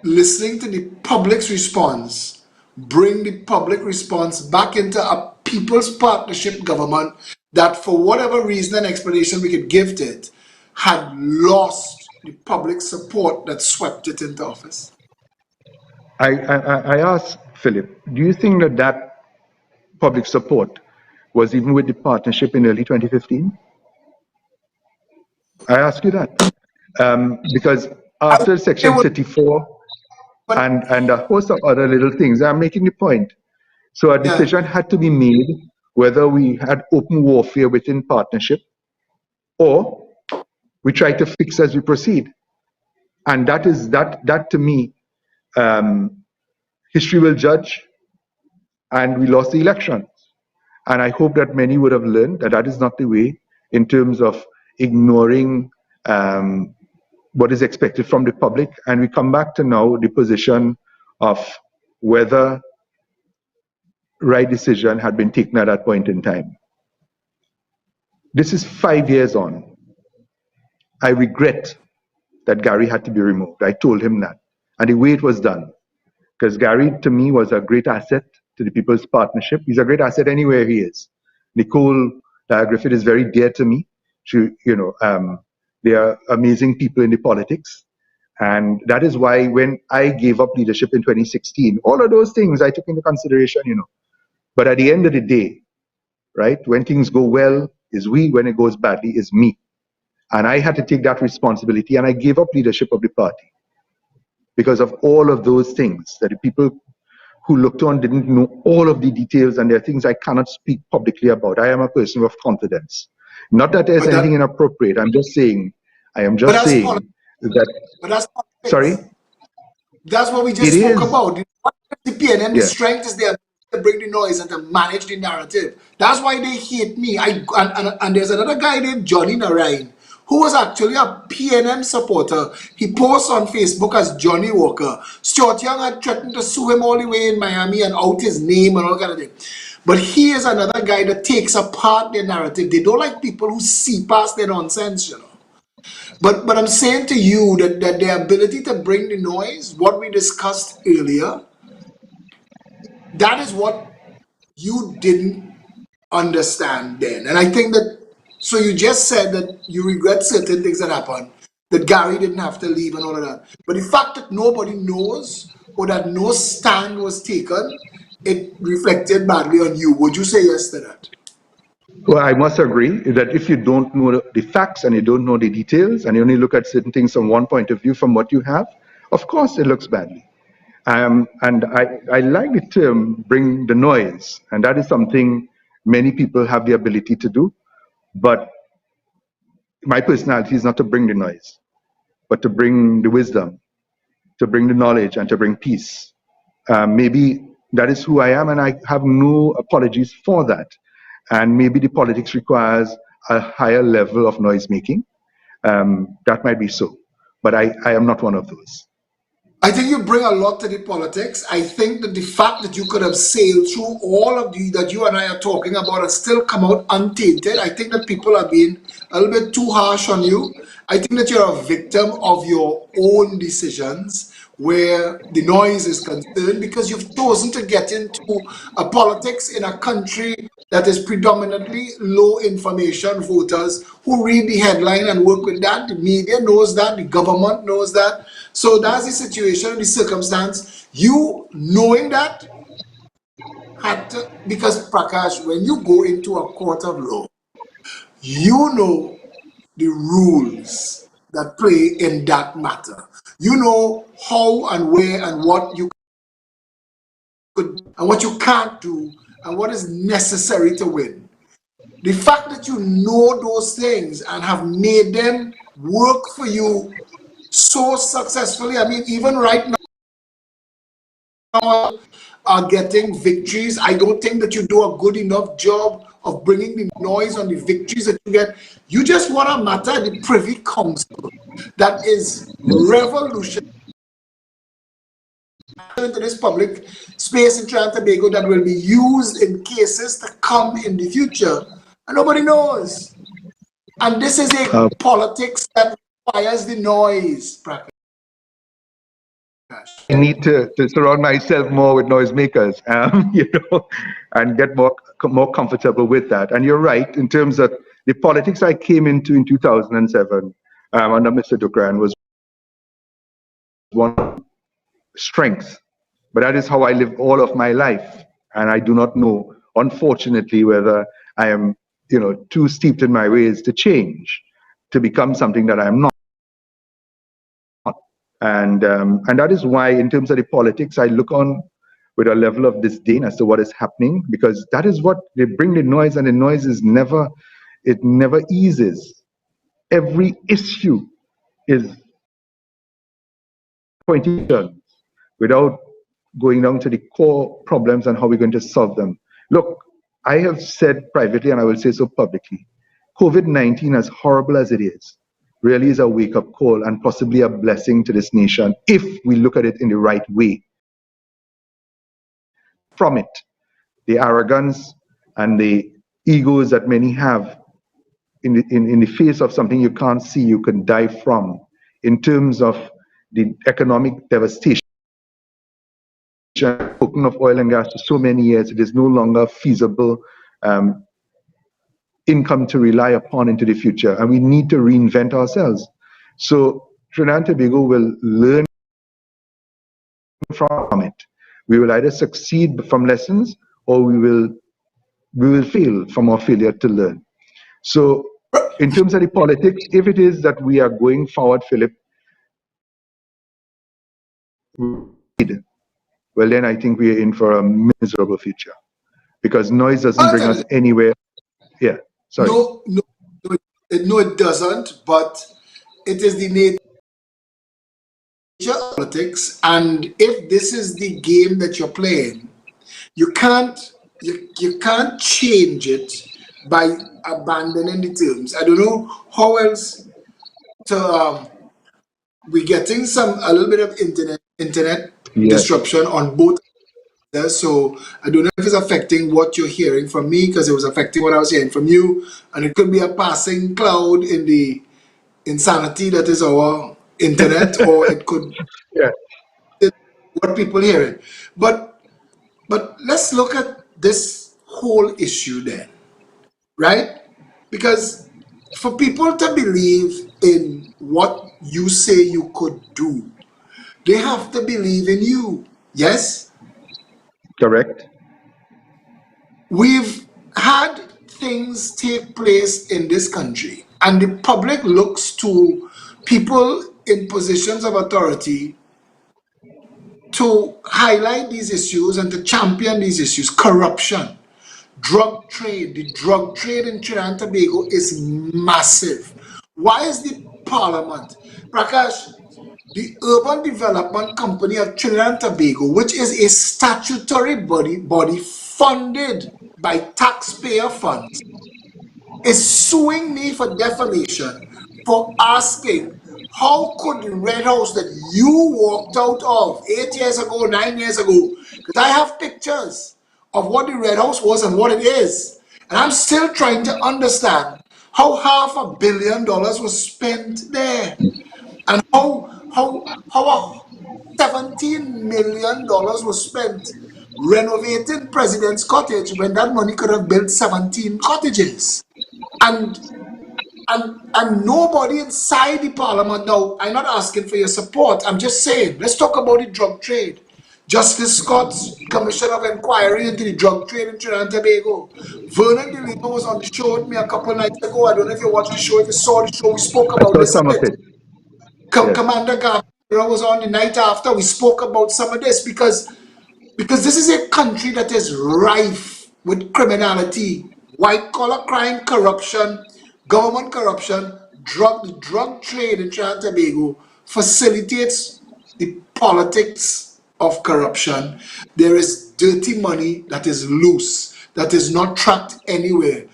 listening to the public's response, bring the public response back into a people's partnership government that, for whatever reason and explanation we could give to it, had lost the public support that swept it into office? I asked Philip, do you think that public support was even with the partnership in early 2015? I ask you that. Because I- after It Section was, 34 but and a host of other little things, I'm making the point. So a yeah. decision had to be made whether we had open warfare within partnership or we try to fix as we proceed. And that to me, history will judge, and we lost the election. And I hope that many would have learned that that is not the way, in terms of ignoring what is expected from the public. And we come back to now the position of whether right decision had been taken at that point in time. This is 5 years on. I regret that Gary had to be removed. I told him that. And the way it was done, because Gary, to me, was a great asset to the People's Partnership. He's a great asset anywhere he is. Nicole Griffith is very dear to me. They are amazing people in the politics. And that is why when I gave up leadership in 2016, all of those things I took into consideration. But at the end of the day, right, when things go well is we, when it goes badly is me. And I had to take that responsibility, and I gave up leadership of the party because of all of those things that the people who looked on didn't know all of the details, and there are things I cannot speak publicly about. I am a person of confidence. Not that there's but anything that inappropriate. I am but just that's saying that, but that's sorry, politics. That's what we it just spoke is, about. The PNM, the yeah. strength is there to bring the noise and to manage the narrative. That's why they hate me. And there's another guy named Johnny Narayan who was actually a PNM supporter. He posts on Facebook as Johnny Walker. Stuart Young had threatened to sue him all the way in Miami and out his name and all kind of thing. But he is another guy that takes apart their narrative. They don't like people who see past their nonsense, you know. But I'm saying to you that the ability to bring the noise, what we discussed earlier, that is what you didn't understand then. And I think that, so you just said that you regret certain things that happened, that Gary didn't have to leave and all of that. But the fact that nobody knows or that no stand was taken, it reflected badly on you. Would you say yes to that? Well, I must agree that if you don't know the facts and you don't know the details and you only look at certain things from one point of view from what you have, of course it looks badly. And I like the term bring the noise, and that is something many people have the ability to do. But my personality is not to bring the noise, but to bring the wisdom, to bring the knowledge, and to bring peace. Maybe that is who I am, and I have no apologies for that. And maybe the politics requires a higher level of noise making. That might be so, but I am not one of those. I think you bring a lot to the politics. I think that the fact that you could have sailed through all of the that you and I are talking about and still come out untainted, I think that people are being a little bit too harsh on you. I think that you're a victim of your own decisions where the noise is concerned because you've chosen to get into a politics in a country that is predominantly low information voters who read the headline and work with that. The media knows that, the government knows that. So that's the situation, the circumstance. You knowing that had to, because Prakash, when you go into a court of law, you know the rules that play in that matter. You know how and where and what you could and what you can't do and what is necessary to win. The fact that you know those things and have made them work for you so successfully. I mean, even right now are getting victories. I don't think that you do a good enough job of bringing the noise on the victories that you get. You just want to matter the Privy Council that is revolutionary into this public space in Trinidad and Tobago that will be used in cases to come in the future. And nobody knows. And this is a politics that requires the noise, Prakash. I need to surround myself more with noisemakers, and get more comfortable with that. And you're right in terms of the politics I came into in 2007 under Mr. Dukran was one strength, but that is how I live all of my life, and I do not know, unfortunately, whether I am, too steeped in my ways to change, to become something that I'm not. And that is why, in terms of the politics, I look on with a level of disdain as to what is happening, because that is what they bring the noise, and the noise is never eases. Every issue is pointing without going down to the core problems and how we're going to solve them. Look, I have said privately, and I will say so publicly, COVID-19, as horrible as it is, really is a wake-up call and possibly a blessing to this nation if we look at it in the right way. From it, the arrogance and the egos that many have in the face of something you can't see, you can die from, in terms of the economic devastation. Spoken of oil and gas for so many years, it is no longer feasible income to rely upon into the future, and we need to reinvent ourselves. So Trinidad and Tobago will learn from it. We will either succeed from lessons, or we will fail from our failure to learn. So in terms of the politics, if it is that we are going forward, Philip, well, then I think we are in for a miserable future, because noise doesn't bring us anywhere. Yeah, sorry. No, it doesn't, but it is the nature of politics. And if this is the game that you're playing, you can't change it by abandoning the terms. I don't know how else to we're getting a little bit of internet Yes. disruption on both So I don't know if it's affecting what you're hearing from me because it was affecting what I was hearing from you, and it could be a passing cloud in the insanity that is our internet, or it could Yeah, be what people hearing. But let's look at this whole issue then, right? Because for people to believe in what you say you could do, they have to believe in you. Yes? correct. We've had things take place in this country, and the public looks to people in positions of authority to highlight these issues and to champion these issues. Corruption, drug trade. The drug trade in Trinidad and Tobago is massive. Why is the parliament, Prakash, the Urban Development Company of Trinidad and Tobago, which is a statutory body funded by taxpayer funds, is suing me for defamation for asking how could the Red House that you walked out of 8 years ago, 9 years ago, because I have pictures of what the Red House was and what it is. And I'm still trying to understand how $500 million was spent there and how $17 million was spent renovating President's Cottage when that money could have built 17 cottages. And and nobody inside the parliament now. I'm not asking for your support. I'm just saying, let's talk about the drug trade. Justice Scott's Commission of Inquiry into the drug trade in Trinidad and Tobago. Vernon De Lima was on the show with me a couple of nights ago. I don't know if you watched the show, if you saw the show, we spoke I about saw this a some of bit. it. Yes. Commander Gabriel was on the night after. We spoke about some of this because this is a country that is rife with criminality, white collar crime, corruption, government corruption, the drug trade in Trinidad and Tobago facilitates the politics of corruption. There is dirty money that is loose, that is not tracked anywhere.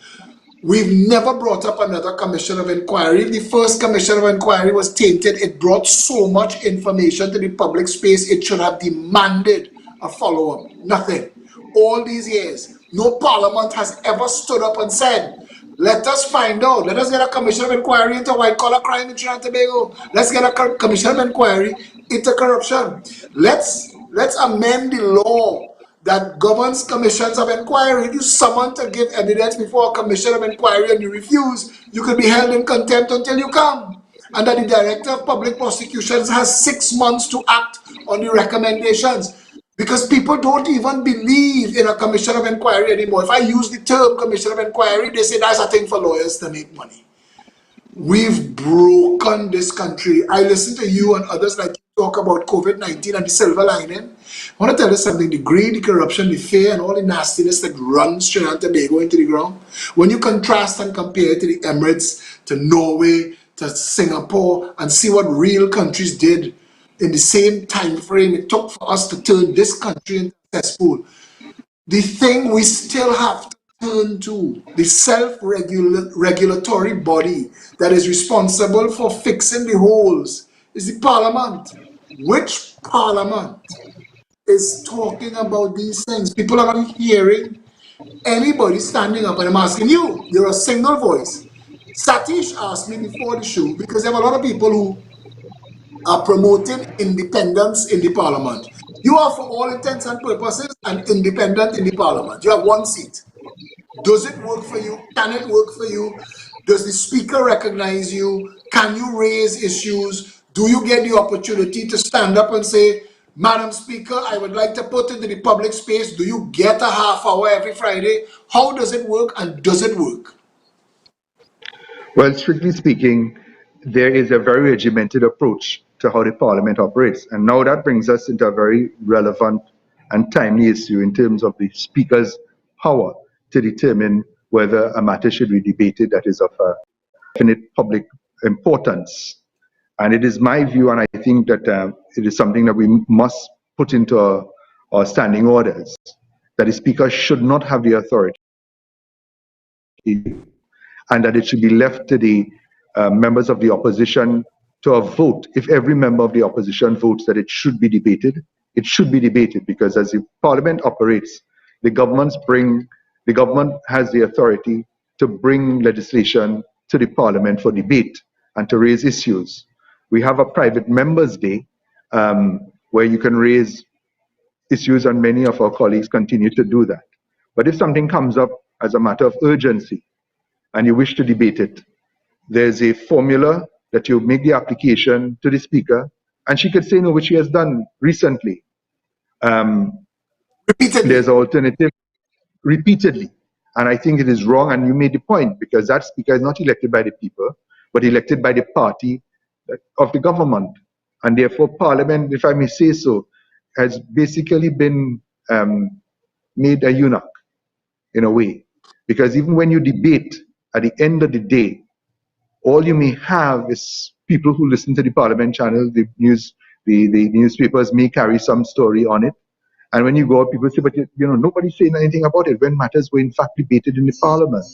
We've never brought up another commission of inquiry. The first commission of inquiry was tainted. It brought so much information to the public space, it should have demanded a follow up. Nothing. All these years, no parliament has ever stood up and said, let us find out. Let us get a commission of inquiry into white collar crime in Trinidad and Tobago. Let's get a commission of inquiry into corruption. Let's amend the law that governs commissions of inquiry. You summon to give evidence before a commission of inquiry and you refuse, you could be held in contempt until you come. And that the director of public prosecutions has 6 months to act on the recommendations. Because people don't even believe in a commission of inquiry anymore. If I use the term commission of inquiry, they say that's a thing for lawyers to make money. We've broken this country. I listen to you and others like you talk about COVID-19 and the silver lining. I want to tell you something. The greed, the corruption, the fear, and all the nastiness that runs Trinidad and Tobago into the ground. When you contrast and compare it to the Emirates, to Norway, to Singapore, and see what real countries did in the same time frame it took for us to turn this country into a cesspool, the thing we still have to turn to, the self-regulatory body that is responsible for fixing the holes, is the parliament. Which parliament is talking about these things? People are not hearing anybody standing up, and I'm asking you, you're a single voice. Satish asked me before the show, because there are a lot of people who are promoting independence in the parliament. You are, for all intents and purposes, an independent in the parliament. You have one seat. Does it work for you? Can it work for you? Does the speaker recognize you? Can you raise issues? Do you get the opportunity to stand up and say, Madam Speaker, I would like to put into the public space? Do you get a half hour every Friday? How does it work, and does it work? Well, strictly speaking, there is a very regimented approach to how the parliament operates. And now that brings us into a very relevant and timely issue in terms of the speaker's power to determine whether a matter should be debated that is of a definite public importance. And it is my view, and I think that it is something that we must put into our standing orders, that the speaker should not have the authority, and that it should be left to the members of the opposition to a vote. If every member of the opposition votes that it should be debated, it should be debated because as the parliament operates, the the government has the authority to bring legislation to the parliament for debate and to raise issues. We have a private members' day where you can raise issues, and many of our colleagues continue to do that. But if something comes up as a matter of urgency and you wish to debate it, there's a formula that you make the application to the speaker, and she could say no, which she has done recently. There's Repeatedly. an alternative repeatedly. And I think it is wrong, and you made the point, because that speaker is not elected by the people, but elected by the party of the government. And therefore, Parliament, if I may say so, has basically been made a eunuch in a way. Because even when you debate, at the end of the day, all you may have is people who listen to the Parliament channel, the newspapers may carry some story on it. And when you go out, people say, but nobody's saying anything about it, when matters were in fact debated in the Parliament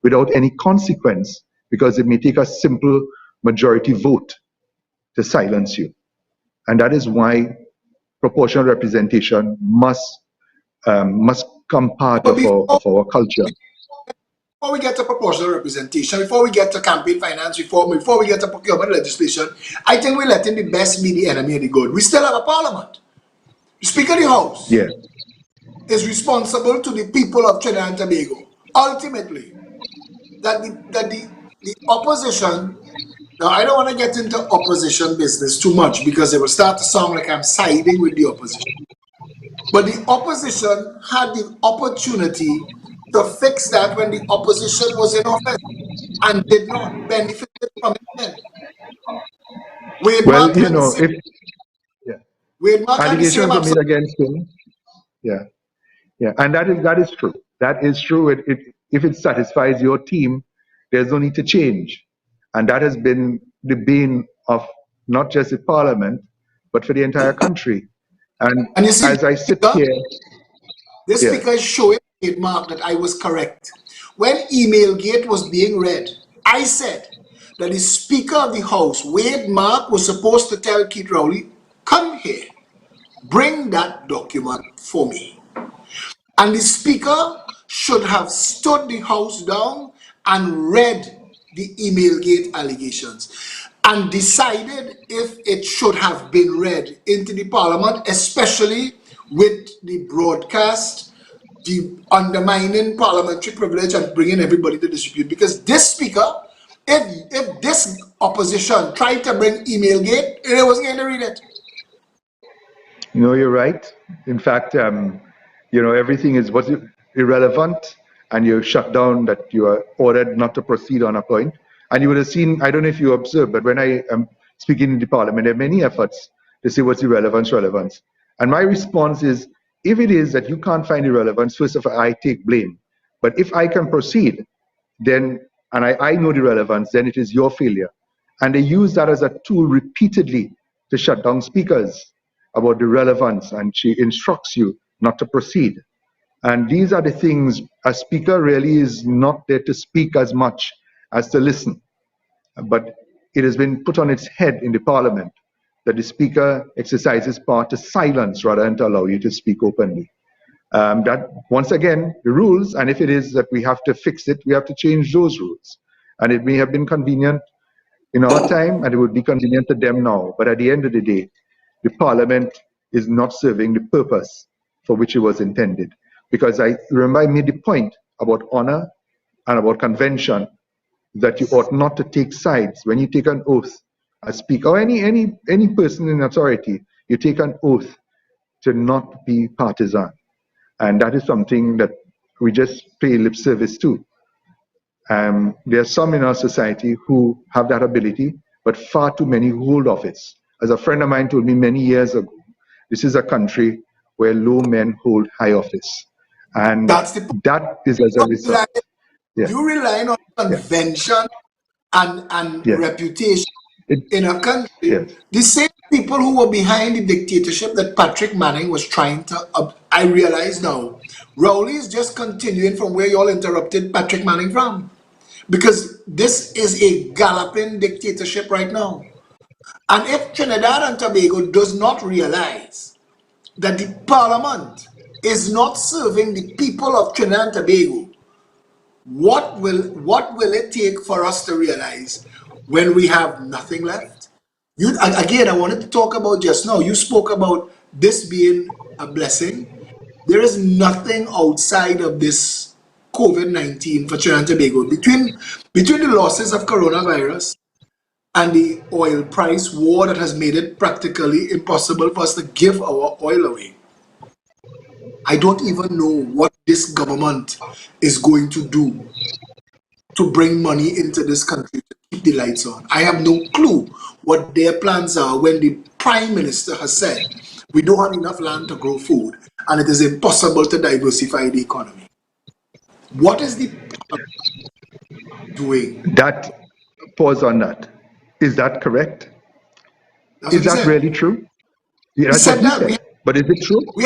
without any consequence, because it may take a simple majority vote to silence you. And that is why proportional representation must come part But of our culture. before we get to proportional representation, before we get to campaign finance reform, before we get to procurement legislation, I think we're letting the best be the enemy of the good. We still have a parliament. The Speaker of the House Yeah. is responsible to the people of Trinidad and Tobago. Ultimately, the opposition, now I don't want to get into opposition business too much because it will start to sound like I'm siding with the opposition. But the opposition had the opportunity to fix that when the opposition was in office and did not benefit from it then. Wade Well, Mark had the same, if yeah. Wade Mark had the same Allegations were made absolute. against him, yeah. Yeah, and that is true. That is true. If it satisfies your team, there's no need to change, and that has been the bane of not just the parliament, but for the entire country. And And you see, as I sit here, this yeah, speaker is showing Wade Mark that I was correct. When Emailgate was being read, I said that the Speaker of the House, Wade Mark, was supposed to tell Keith Rowley, come here, bring that document for me. And the Speaker should have stood the House down and read the Emailgate allegations and decided if it should have been read into the Parliament, especially with the broadcast, the undermining parliamentary privilege and bringing everybody to dispute. Because this Speaker, if this opposition tried to bring Emailgate, it wasn't going to read it. you're right. In fact, everything was irrelevant, and you're shut down. That you are ordered not to proceed on a point. And you would have seen. I don't know if you observed, but when I am speaking in the parliament, there are many efforts to say what's the relevance. And my response is, if it is that you can't find the relevance, first of all, I take blame. But if I can proceed, then, and I know the relevance, then it is your failure. And they use that as a tool repeatedly to shut down speakers about the relevance, and she instructs you not to proceed. And these are the things, a speaker really is not there to speak as much as to listen. But it has been put on its head in the parliament that the speaker exercises power to silence rather than to allow you to speak openly. That, once again, the rules, and if it is that we have to fix it, we have to change those rules. And it may have been convenient in our time, and it would be convenient to them now. But at the end of the day, the parliament is not serving the purpose for which it was intended. Because I remember I made the point about honor and about convention, that you ought not to take sides. When you take an oath as speaker, or any person in authority, you take an oath to not be partisan. And that is something that we just pay lip service to. There are some in our society who have that ability, but far too many who hold office. As a friend of mine told me many years ago, this is a country where low men hold high office. And That's the that is as a result. Yeah, you relying on yeah, convention and yeah. reputation in a country, Yes. the same people who were behind the dictatorship that Patrick Manning was trying to, I realize now, Rowley is just continuing from where you all interrupted Patrick Manning from. Because this is a galloping dictatorship right now. And if Trinidad and Tobago does not realize that the parliament is not serving the people of Trinidad and Tobago, what will it take for us to realize when we have nothing left? Again, I wanted to talk about just now. You spoke about this being a blessing. There is nothing outside of this COVID-19 for Trinidad and Tobago. Between the losses of coronavirus and the oil price war that has made it practically impossible for us to give our oil away. I don't even know what this government is going to do to bring money into this country to keep the lights on. I have no clue what their plans are when the Prime Minister has said we don't have enough land to grow food and it is impossible to diversify the economy. What is the doing? That pause on that. Is that correct? That's what Is he that said. really true? Yeah, He that's what said he that said. But is it true? we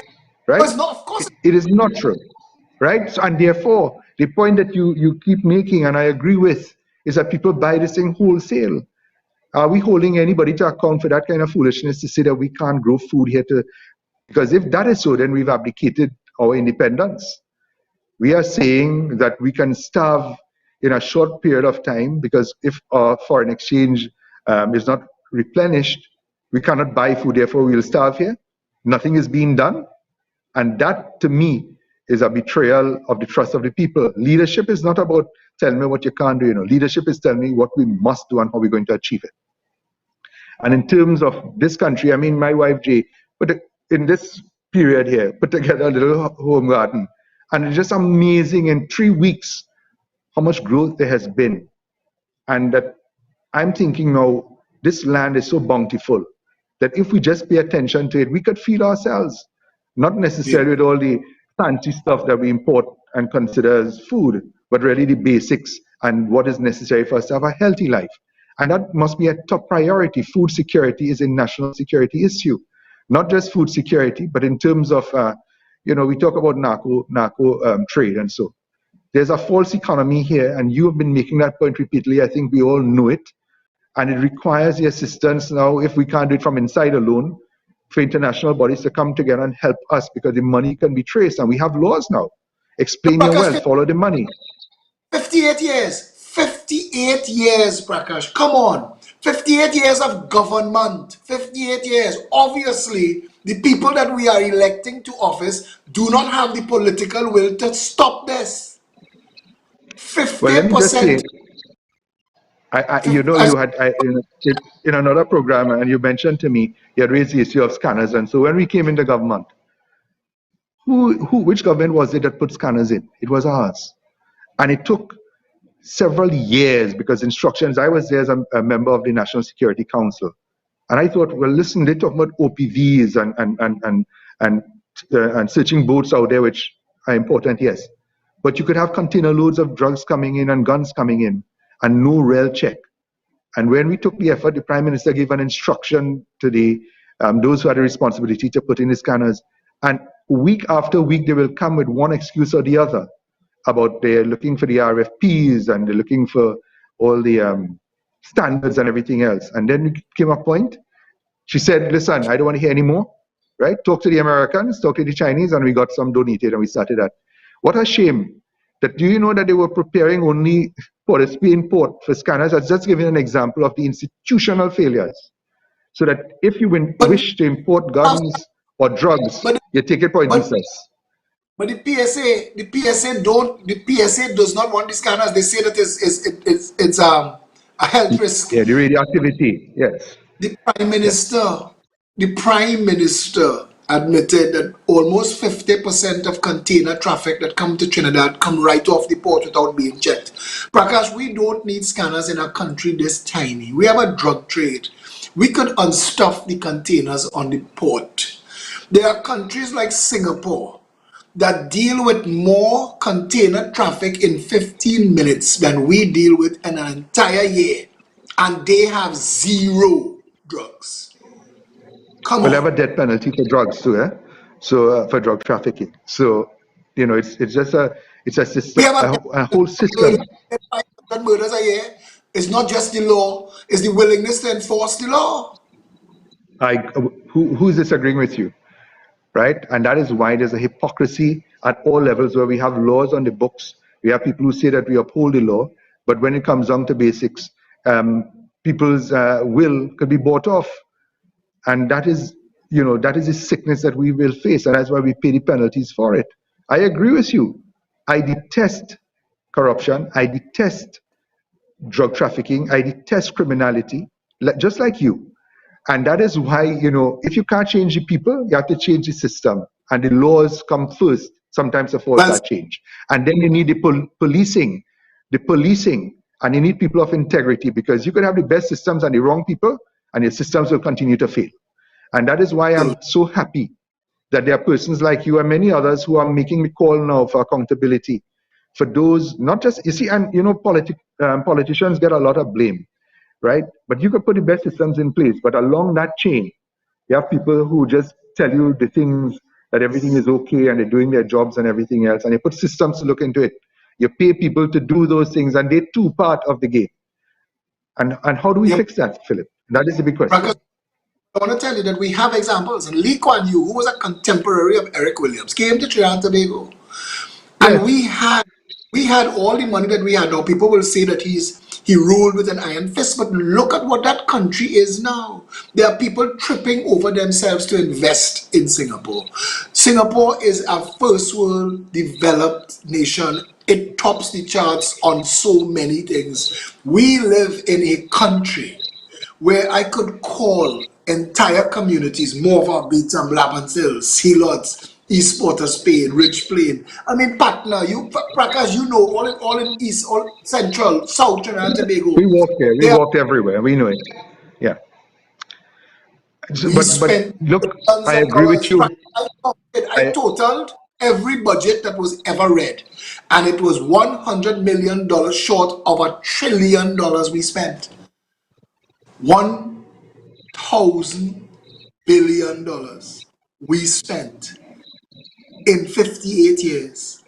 Right? it's not, of course. It is not true. Right? So, and therefore, the point that you keep making, and I agree with, is that people buy this thing wholesale. Are we holding anybody to account for that kind of foolishness to say that we can't grow food here to? Because if that is so, then we've abdicated our independence. We are saying that we can starve in a short period of time because if our foreign exchange is not replenished, we cannot buy food, therefore we'll starve here. Nothing is being done. And that, to me, is a betrayal of the trust of the people. Leadership is not about telling me what you can't do. Leadership is telling me what we must do and how we're going to achieve it. And in terms of this country, I mean, my wife Jay, but in this period here, put together a little home garden, and it's just amazing in 3 weeks how much growth there has been. And that I'm thinking now, this land is so bountiful that if we just pay attention to it, we could feed ourselves, not necessarily with all the fancy stuff that we import and consider as food, but really the basics and what is necessary for us to have a healthy life. And that must be a top priority. Food security is a national security issue, not just food security, but in terms of, we talk about narco trade and so. There's a false economy here, and you have been making that point repeatedly. I think we all know it. And it requires the assistance now, if we can't do it from inside alone, for international bodies to come together and help us because the money can be traced. And we have laws now. Explain your wealth, follow the money. 58 years. 58 years, Prakash. Come on. 58 years of government. 58 years. Obviously, the people that we are electing to office do not have the political will to stop this. Well, let me just say, 50%. you had in another program, and you mentioned to me you had raised the issue of scanners. And so when we came into government, which government was it that put scanners in? It was ours. And it took several years because instructions, I was there as a member of the National Security Council. And I thought, well, listen, they talk about OPVs and searching boats out there, which are important, yes. But you could have container loads of drugs coming in and guns coming in and no real check. And when we took the effort, the Prime Minister gave an instruction to those who had a responsibility to put in the scanners. And week after week, they will come with one excuse or the other about they're looking for the RFPs and they're looking for all the standards and everything else. And then it came a point, she said, listen, I don't want to hear any more, right? Talk to the Americans, talk to the Chinese, and we got some donated and we started that. What a shame. That do you know that they were preparing only for the Spain port for scanners? I've just given an example of the institutional failures. So that if you wish to import guns or drugs, you take it for visas. But the PSA does not want the scanners. They say that it's a health risk. Yeah, the radioactivity, yes. The Prime Minister, yes. the Prime Minister admitted that almost 50% of container traffic that come to Trinidad come right off the port without being checked. Prakash, we don't need scanners in a country this tiny. We have a drug trade. We could unstuff the containers on the port. There are countries like Singapore that deal with more container traffic in 15 minutes than we deal with in an entire year. And they have zero drugs. Come We'll on. have a death penalty for drugs too, eh? So for drug trafficking. So it's just a system, a whole system. Murders a year. It's not just the law; it's the willingness to enforce the law. Who's disagreeing with you? right? And that is why there's a hypocrisy at all levels where we have laws on the books. We have people who say that we uphold the law, but when it comes down to basics, people's will could be bought off. And that is, that is a sickness that we will face. And that's why we pay the penalties for it. I agree with you. I detest corruption. I detest drug trafficking. I detest criminality, just like you. And that is why, if you can't change the people, you have to change the system. And the laws come first, sometimes to force Well, that change. And then you need the policing, and you need people of integrity, because you could have the best systems and the wrong people, and your systems will continue to fail. And that is why I'm so happy that there are persons like you and many others who are making the call now for accountability for those, not just, you see, and politicians get a lot of blame, right? But you could put the best systems in place. But along that chain, you have people who just tell you the things that everything is okay and they're doing their jobs and everything else. And you put systems to look into it. You pay people to do those things, and they're too part of the game. And how do we fix that, Philip? That is the big question. Prakash, I want to tell you that we have examples. And Lee Kuan Yew, who was a contemporary of Eric Williams, came to Trinidad and Tobago. And Yes. we had all the money that we had. Now people will say that he ruled with an iron fist, but look at what that country is now. There are people tripping over themselves to invest in Singapore. Singapore is a first world developed nation. It tops the charts on so many things. We live in a country where I could call entire communities, Morva Beach and Blabans Hill, Sealots, East Port of Spain, Rich Plain. I mean, Patna, Prakash, all in East, all Central, South Trinidad and Tobago. We walked there. We There, walked everywhere. We know it. Yeah. we But spent look, billions I of agree with dollars. you. I I totaled every budget that was ever read, and it was $100 million short of $1 trillion we spent. $1,000 billion we spent in 58 years,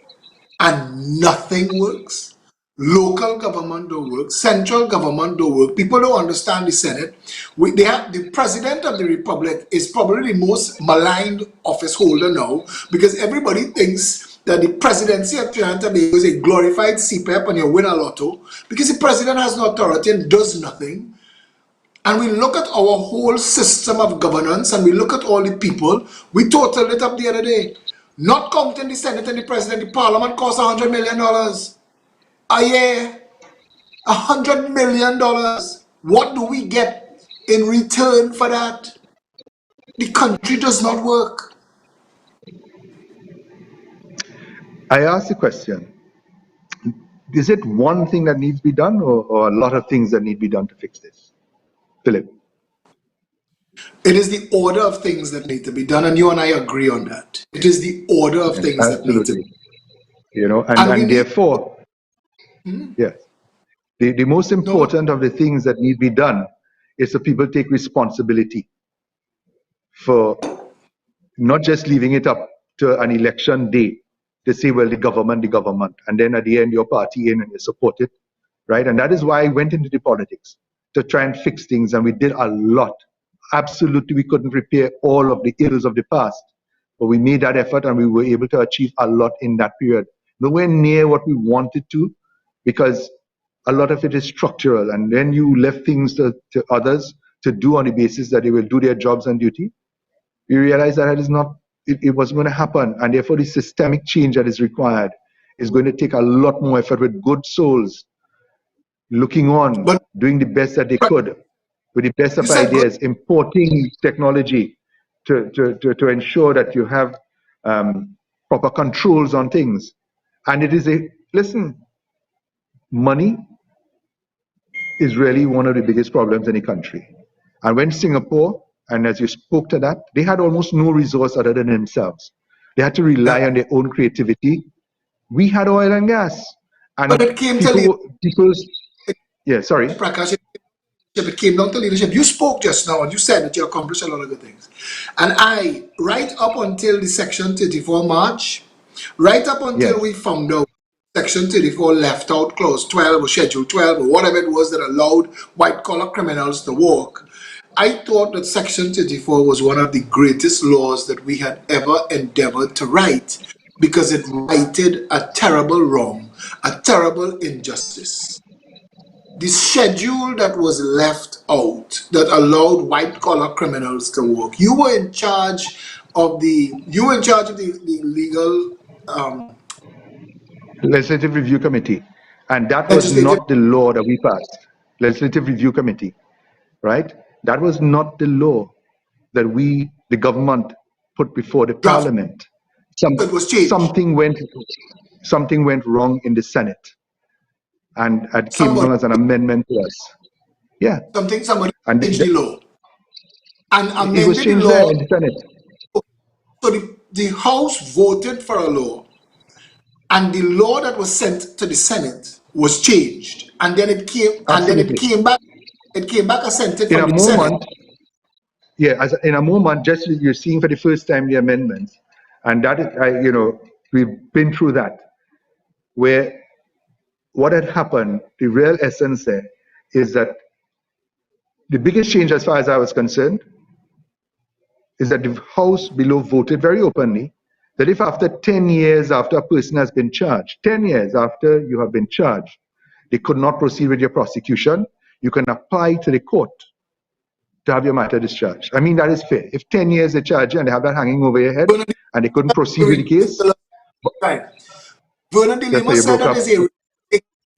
and nothing works. Local government don't work, central government don't work. People don't understand the Senate. They have the president of the republic is probably the most maligned office holder now, because everybody thinks that the presidency of Trinidad and Tobago is a glorified CPAP and you win a lotto, because the president has no authority and does nothing. And we look at our whole system of governance and we look at all the people. We totaled it up the other day. Not counting the Senate and the President, the Parliament costs $100 million a year. $100 million. What do we get in return for that? The country does not work. asked the question, is it one thing that needs to be done, or a lot of things that need to be done to fix this? Philip? It is the order of things that need to be done, and you and I agree on that. It is the order of Yes, things that need to be absolutely. And, done. And we and need, therefore, yes, the most no, important of the things that need to be done is that people take responsibility for not just leaving it up to an election day to say, well, the government, and then at the end, your party in and you support it, right? And that is why I went into the politics, to try and fix things, and we did a lot. Absolutely, we couldn't repair all of the ills of the past, but we made that effort and we were able to achieve a lot in that period. Nowhere near what we wanted to, because a lot of it is structural, and then you left things to others to do on the basis that they will do their jobs and duty. We realize that it is not, it wasn't going to happen, and therefore the systemic change that is required is going to take a lot more effort, with good souls looking on, but doing the best that they could, with the best you of said good. ideas, importing technology to ensure that you have proper controls on things. And it is listen, money is really one of the biggest problems in the country. And when Singapore, and as you spoke to that, they had almost no resource other than themselves. They had to rely Yeah. on their own creativity. We had oil and gas, But and it came to leadership, yeah, sorry. Prakash. It came down to leadership. You spoke just now and you said that you accomplished a lot of good things. And right up until the Section 34 March, right up until Yes, we found out Section 34 left out Clause 12 or Schedule 12 or whatever it was that allowed white collar criminals to walk, I thought that Section 34 was one of the greatest laws that we had ever endeavored to write because it righted a terrible wrong, a terrible injustice. The schedule that was left out that allowed white collar criminals to work. You were in charge of the legal Legislative Review Committee. And that was legislative not the law that we passed. Legislative Review Committee, right? That was not the law that we, the government, put before the draft. parliament. Some, It was changed. something went something went wrong in the Senate, and it came Somebody along as an amendment to us. Yeah, somebody and changed the law and it was amended the changed there law. in the Senate. So the House voted for a law, and the law that was sent to the Senate was changed, and then it Absolutely. came back. It came back assented In from a the Senate. moment, yeah, in a moment, just you're seeing for the first time the amendments, and that is, we've been through that, where what had happened, the real essence there is that the biggest change, as far as I was concerned, is that the House below voted very openly that if after 10 years after a person has been charged, 10 years after you have been charged, they could not proceed with your prosecution, you can apply to the court to have your matter discharged. I mean, that is fair. If 10 years they charge you and they have that hanging over your head Vernon and they couldn't proceed with the case, right. Vernon de that's why Lima you said broke that up. is a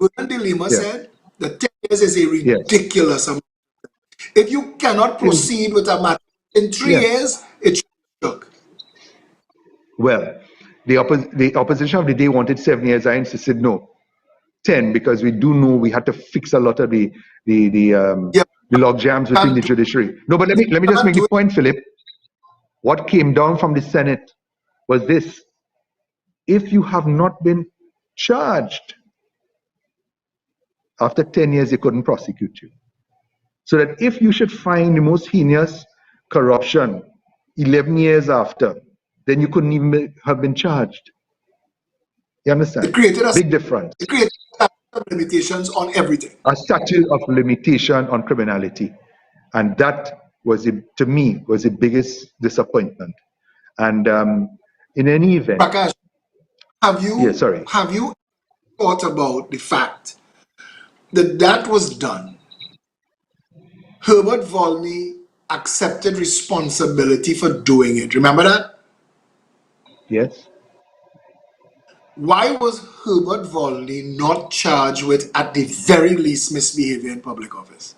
Vernon de Lima Yeah, said that 10 years is a yes. ridiculous amount. If you cannot proceed with a matter in 3 years, it should be struck. Well, the opposition of the day wanted 7 years. I insisted no, 10, because we do know we had to fix a lot of Yeah, the log jams within the can't do, judiciary. No, but you let me just can't make the do it. point, Philip. What came down from the Senate was this: if you have not been charged after 10 years, they couldn't prosecute you. So that if you should find the most heinous corruption 11 years after, then you couldn't even have been charged. You It understand? created a Big difference. it created a statute of limitations on everything. A statute of limitation on criminality. And that was, to me, was the biggest disappointment. And in any event, Prakash, yeah, sorry. have you thought about the fact that that was done? Herbert Volney accepted responsibility for doing it. Remember that? Yes. Why was Herbert Volney not charged with, at the very least, misbehavior in public office?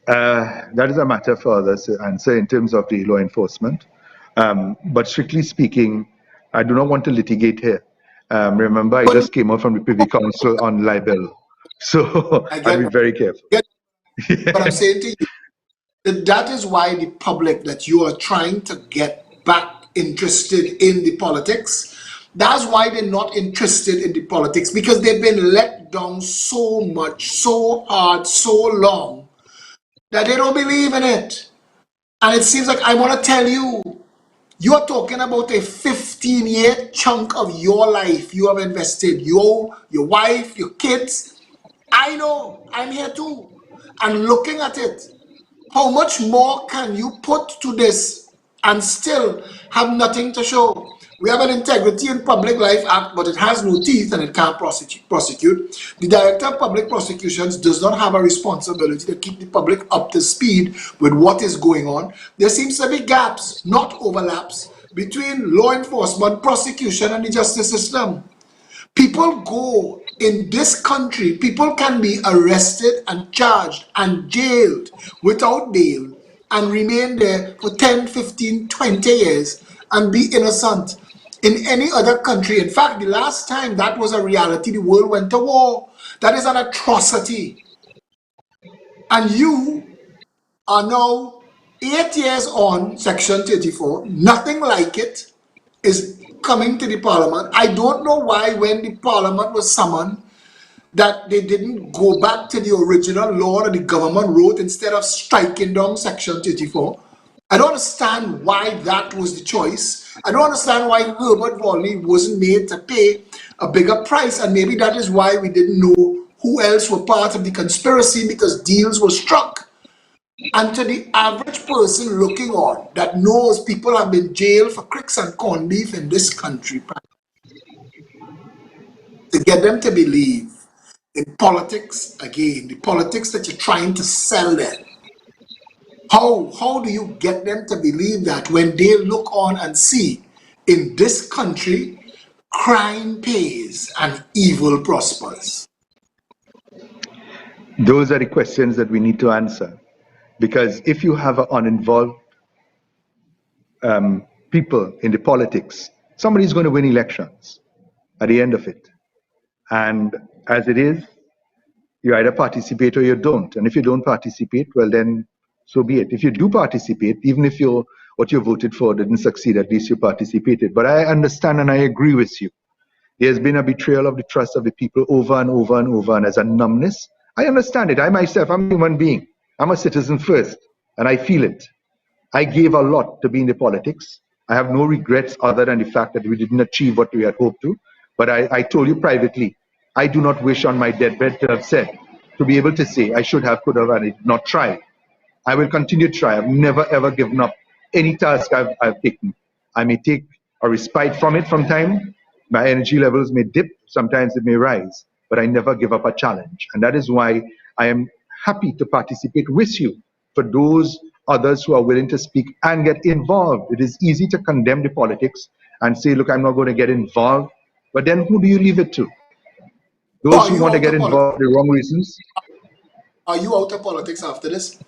That is a matter for others to answer in terms of the law enforcement. But strictly speaking, I do not want to litigate here. Remember, I But just came out from the Privy Council on libel. So I I'll get be very careful. what I'm saying to you. That is why the public that you are trying to get back interested in the politics, that's why they're not interested in the politics, because they've been let down so much, so hard, so long, that they don't believe in it. And it seems like, I want to tell you, you're talking about a 15-year chunk of your life you have invested, your wife, your kids. I know, I'm here too. And looking at it, how much more can you put to this and still have nothing to show? We have an Integrity in Public Life Act, but it has no teeth and it can't prosecute. The Director of Public Prosecutions does not have a responsibility to keep the public up to speed with what is going on. There seems to be gaps, not overlaps, between law enforcement, prosecution, and the justice system. People go in this country, people can be arrested and charged and jailed without bail and remain there for 10, 15, 20 years and be innocent. In any other country, in fact, the last time that was a reality, the world went to war. That is an atrocity. And you are now 8 years on Section 34, nothing like it is coming to the parliament. I don't know why, when the parliament was summoned, that they didn't go back to the original law that the government wrote instead of striking down Section 34. I don't understand why that was the choice. I don't understand why Herbert Volney wasn't made to pay a bigger price, and maybe that is why we didn't know who else were part of the conspiracy because deals were struck. And to the average person looking on that knows people have been jailed for cricks and corned beef in this country, to get them to believe in politics again, the politics that you're trying to sell them. How do you get them to believe that when they look on and see in this country crime pays and evil prospers? Those are the questions that we need to answer. Because if you have uninvolved people in the politics, somebody's going to win elections at the end of it. And as it is, you either participate or you don't. And if you don't participate, well, then so be it. If you do participate, even if what you voted for didn't succeed, at least you participated. But I understand and I agree with you. There's been a betrayal of the trust of the people over and over and over, and as a numbness. I understand it. I myself, I'm a human being. I'm a citizen first, and I feel it. I gave a lot to be in the politics. I have no regrets other than the fact that we didn't achieve what we had hoped to. But I told you privately, I do not wish on my deathbed to have said, to be able to say, I should have, could have, and I did not try. I will continue to try. I've never ever given up any task I've taken. I may take a respite from it from time. My energy levels may dip, sometimes it may rise, but I never give up a challenge. And that is why I am happy to participate with you. For those others who are willing to speak and get involved, it is easy to condemn the politics and say, look, I'm not going to get involved. But then who do you leave it to? Those who want to get involved for the wrong reasons? Are you out of politics after this?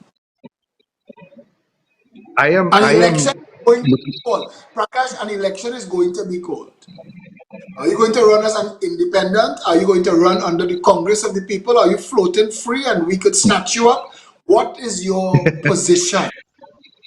I am. An election is going to be called. Prakash, an election is going to be called. Are you going to run as an independent? Are you going to run under the Congress of the People? Are you floating free and we could snatch you up? What is your position?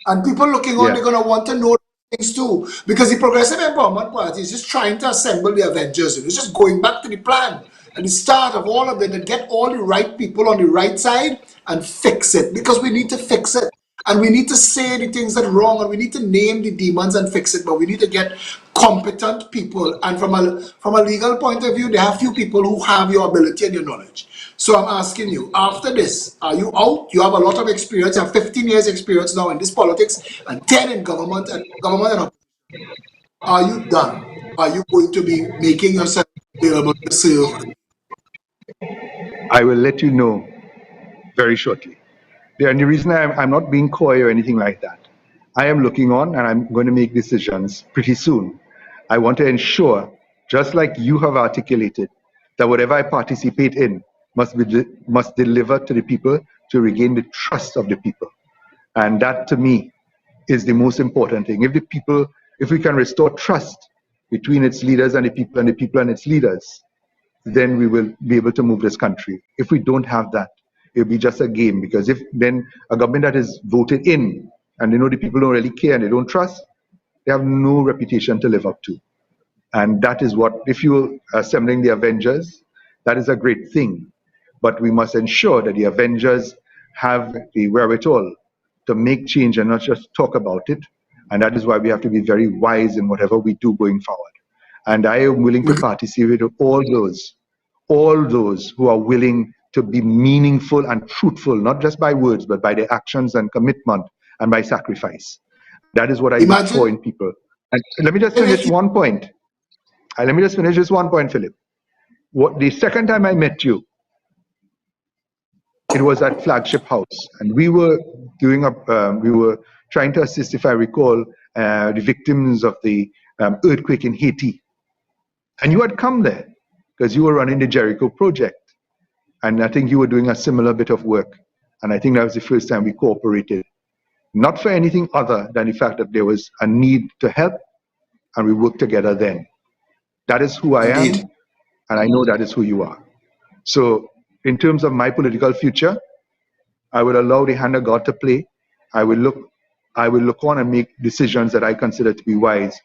And people looking on, they're going to want to know things too. Because the Progressive Empowerment Party is just trying to assemble the Avengers. It's just going back to the plan at the start of all of it and get all the right people on the right side and fix it. Because we need to fix it. And we need to say the things that are wrong and we need to name the demons and fix it. But we need to get competent people. And from a legal point of view, there are few people who have your ability and your knowledge. So I'm asking you, after this, are you out? You have a lot of experience. You have 15 years experience now in this politics and 10 in government and are you done? Are you going to be making yourself available to serve? I will let you know very shortly. The only reason I'm not being coy or anything like that. I am looking on and I'm going to make decisions pretty soon. I want to ensure, just like you have articulated, that whatever I participate in must deliver to the people to regain the trust of the people. And that to me is the most important thing. If we can restore trust between its leaders and the people and its leaders, then we will be able to move this country. If we don't have that, it'll be just a game, because if then a government that is voted in and the people don't really care and they don't trust, they have no reputation to live up to. And that is what, if you're assembling the Avengers, that is a great thing. But we must ensure that the Avengers have the wherewithal to make change and not just talk about it. And that is why we have to be very wise in whatever we do going forward. And I am willing to participate with all those who are willing to be meaningful and truthful, not just by words, but by their actions and commitment and by sacrifice. That is what I look for in people. And let me just finish one point. Philip. The second time I met you, it was at Flagship House, and we were trying to assist, if I recall, the victims of the earthquake in Haiti. And you had come there because you were running the Jericho project. And I think you were doing a similar bit of work. And I think that was the first time we cooperated. Not for anything other than the fact that there was a need to help, and we worked together then. That is who I am, and I know that is who you are. So in terms of my political future, I will allow the hand of God to play. I will look on and make decisions that I consider to be wise,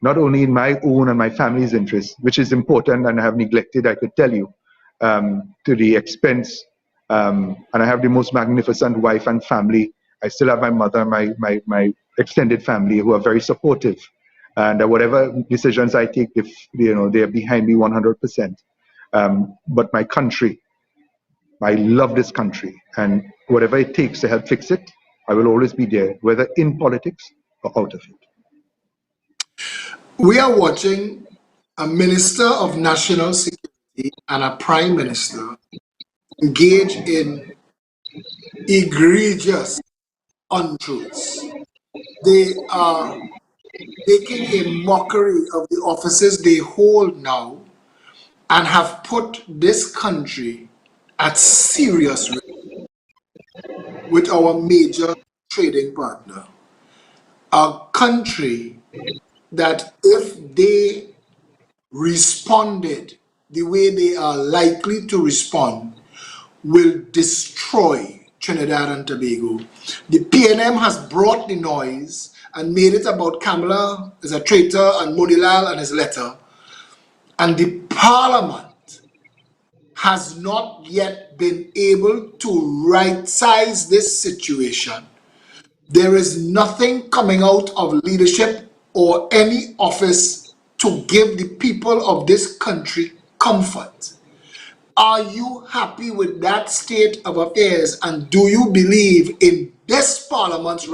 not only in my own and my family's interest, which is important and I have neglected, I could tell you, to the expense, and I have the most magnificent wife and family. I still have my mother, my extended family who are very supportive, and whatever decisions I take, they are behind me 100%. But my country I love this country, and whatever it takes to help fix it, I will always be there, whether in politics or out of it. We are watching a Minister of National Security and a Prime Minister engage in egregious untruths. They are making a mockery of the offices they hold now and have put this country at serious risk with our major trading partner. A country that, if they responded the way they are likely to respond, will destroy Trinidad and Tobago. The PNM has brought the noise and made it about Kamala as a traitor and Monilal and his letter. And the Parliament has not yet been able to right size this situation. There is nothing coming out of leadership or any office to give the people of this country comfort. Are you happy with that state of affairs? And do you believe in this Parliament's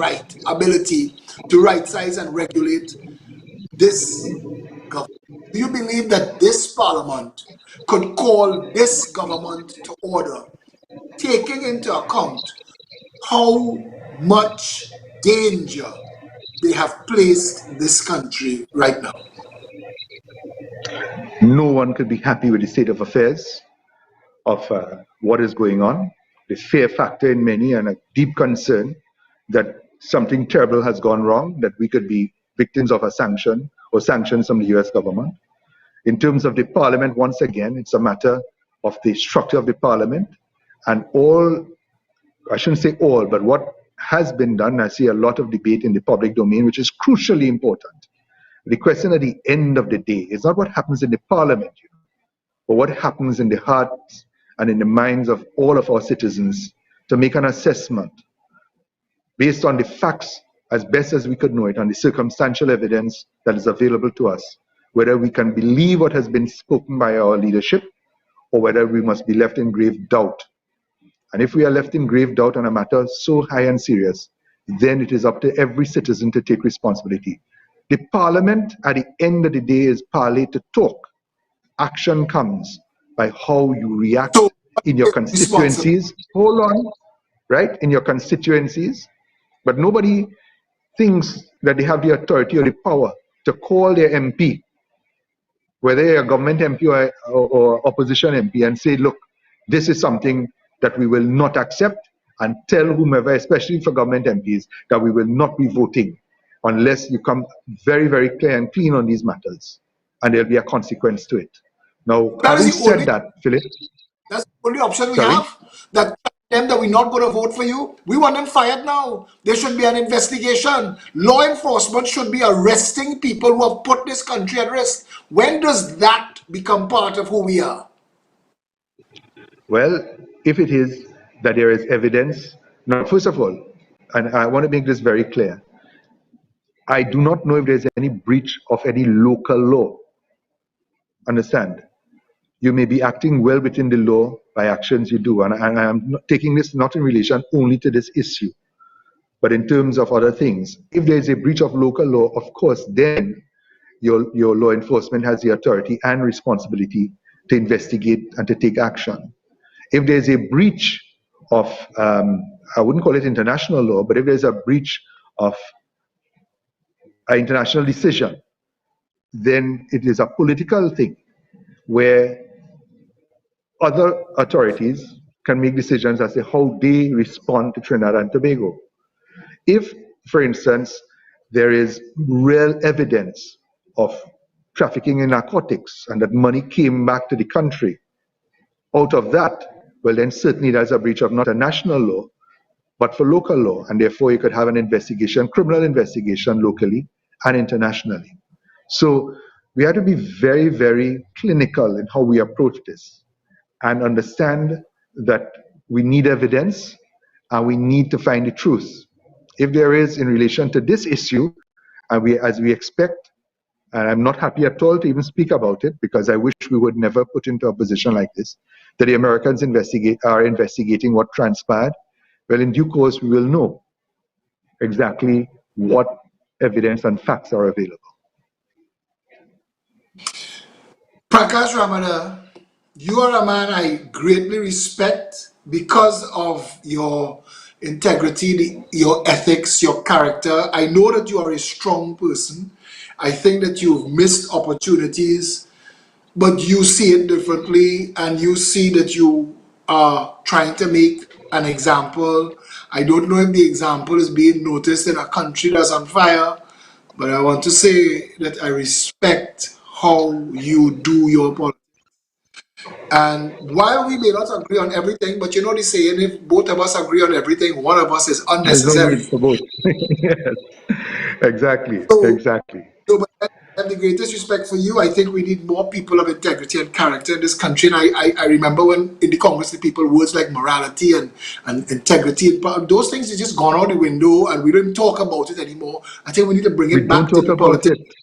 ability to right size and regulate this government? Do you believe that this Parliament could call this government to order, taking into account how much danger they have placed this country right now? No one could be happy with the state of affairs of what is going on. The fear factor in many and a deep concern that something terrible has gone wrong, that we could be victims of a sanction or sanctions from the US government. In terms of the parliament, once again, it's a matter of the structure of the parliament and all, I shouldn't say all, but what has been done. I see a lot of debate in the public domain, which is crucially important. The question at the end of the day is not what happens in the parliament, but what happens in the hearts and in the minds of all of our citizens to make an assessment based on the facts as best as we could know it, on the circumstantial evidence that is available to us, whether we can believe what has been spoken by our leadership or whether we must be left in grave doubt. And if we are left in grave doubt on a matter so high and serious, then it is up to every citizen to take responsibility. The parliament at the end of the day is parley to talk. Action comes by how you react So, in your responsible. constituencies. Hold on, right? In your constituencies. But nobody thinks that they have the authority or the power to call their MP, whether you're a government MP or opposition MP, and say, look, this is something that we will not accept, and tell whomever, especially for government MPs, that we will not be voting unless you come very, very clear and clean on these matters, and there'll be a consequence to it. Now, That having is the said only that, Philip, That's the only option we sorry? have. That them that we're not going to vote for you. We want them fired now. There should be an investigation. Law enforcement should be arresting people who have put this country at risk. When does that become part of who we are? Well, if it is that there is evidence, now, first of all, and I want to make this very clear, I do not know if there's any breach of any local law. Understand? You may be acting well within the law by actions you do, and I'm not taking this not in relation only to this issue, but in terms of other things. If there is a breach of local law, of course, then your law enforcement has the authority and responsibility to investigate and to take action. If there's a breach of, I wouldn't call it international law, but if there's a breach of an international decision, then it is a political thing where other authorities can make decisions as to how they respond to Trinidad and Tobago. If, for instance, there is real evidence of trafficking in narcotics and that money came back to the country, out of that, well, then certainly there's a breach of not a national law, but for local law, and therefore you could have an investigation, criminal investigation locally and internationally. So we have to be very, very clinical in how we approach this and understand that we need evidence and we need to find the truth. If there is, in relation to this issue, and as we expect, and I'm not happy at all to even speak about it because I wish we would never put into a position like this, that the Americans are investigating what transpired. Well, in due course, we will know exactly what evidence and facts are available. Prakash Ramadhar, you are a man I greatly respect because of your integrity, your ethics, your character. I know that you are a strong person. I think that you've missed opportunities, but you see it differently and you see that you are trying to make an example. I don't know if the example is being noticed in a country that's on fire, but I want to say that I respect how you do your politics. And while we may not agree on everything, but you know the saying, if both of us agree on everything, one of us is There's no need unnecessary. for both. Yes, exactly, So, exactly. but I have the greatest respect for you. I think we need more people of integrity and character in this country. And I remember when in the Congress, the people, words like morality and integrity, and those things are just gone out the window and we don't talk about it anymore. I think we need to bring We it don't back to talk the about politics. it.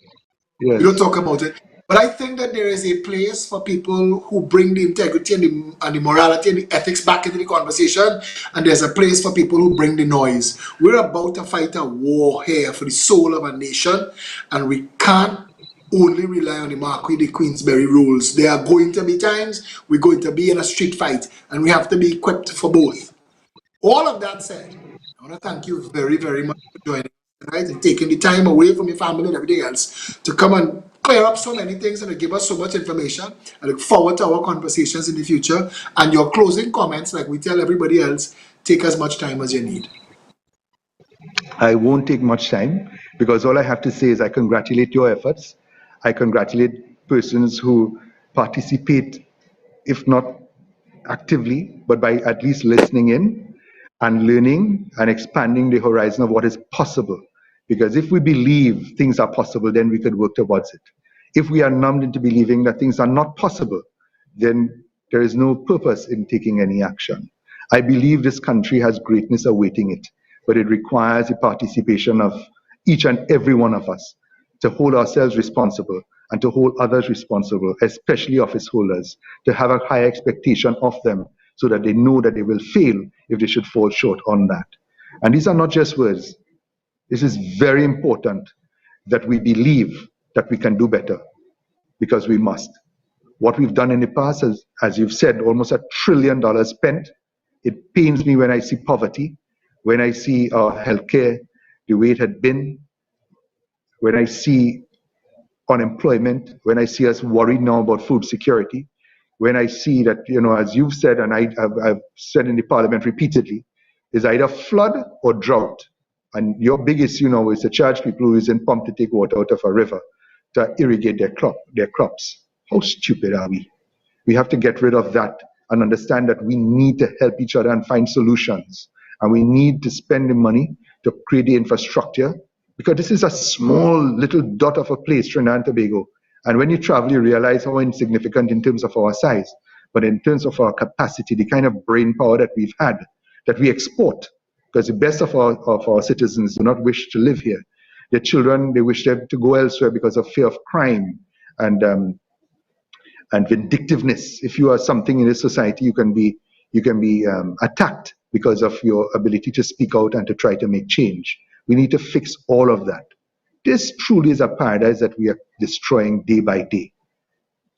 We don't Yes. talk about it. But I think that there is a place for people who bring the integrity and the morality and the ethics back into the conversation. And there's a place for people who bring the noise. We're about to fight a war here for the soul of a nation. And we can't only rely on the Marquis de Queensberry rules. There are going to be times we're going to be in a street fight. And we have to be equipped for both. All of that said, I want to thank you very, very much for joining us tonight and taking the time away from your family and everything else to come and clear up so many things and to give us so much information. I look forward to our conversations in the future. And your closing comments, like we tell everybody else, take as much time as you need. I won't take much time because all I have to say is I congratulate your efforts. I congratulate persons who participate, if not actively, but by at least listening in and learning and expanding the horizon of what is possible. Because if we believe things are possible, then we could work towards it. If we are numbed into believing that things are not possible, then there is no purpose in taking any action. I believe this country has greatness awaiting it, but it requires the participation of each and every one of us to hold ourselves responsible and to hold others responsible, especially office holders, to have a high expectation of them so that they know that they will fail if they should fall short on that. And these are not just words. This is very important that we believe that we can do better because we must. What we've done in the past, as you've said, almost $1 trillion spent. It pains me when I see poverty, when I see our healthcare the way it had been, when I see unemployment, when I see us worried now about food security, when I see that, as you've said, and I've said in the parliament repeatedly, is either flood or drought. And your big issue now is to charge people who use in pump to take water out of a river to irrigate their crops. How stupid are we? We have to get rid of that and understand that we need to help each other and find solutions. And we need to spend the money to create the infrastructure because this is a small little dot of a place, Trinidad and Tobago. And when you travel, you realize how insignificant in terms of our size, but in terms of our capacity, the kind of brain power that we've had, that we export, because the best of our citizens do not wish to live here. Their children, they wish them to go elsewhere because of fear of crime and vindictiveness. If you are something in this society, you can be attacked because of your ability to speak out and to try to make change. We need to fix all of that. This truly is a paradise that we are destroying day by day.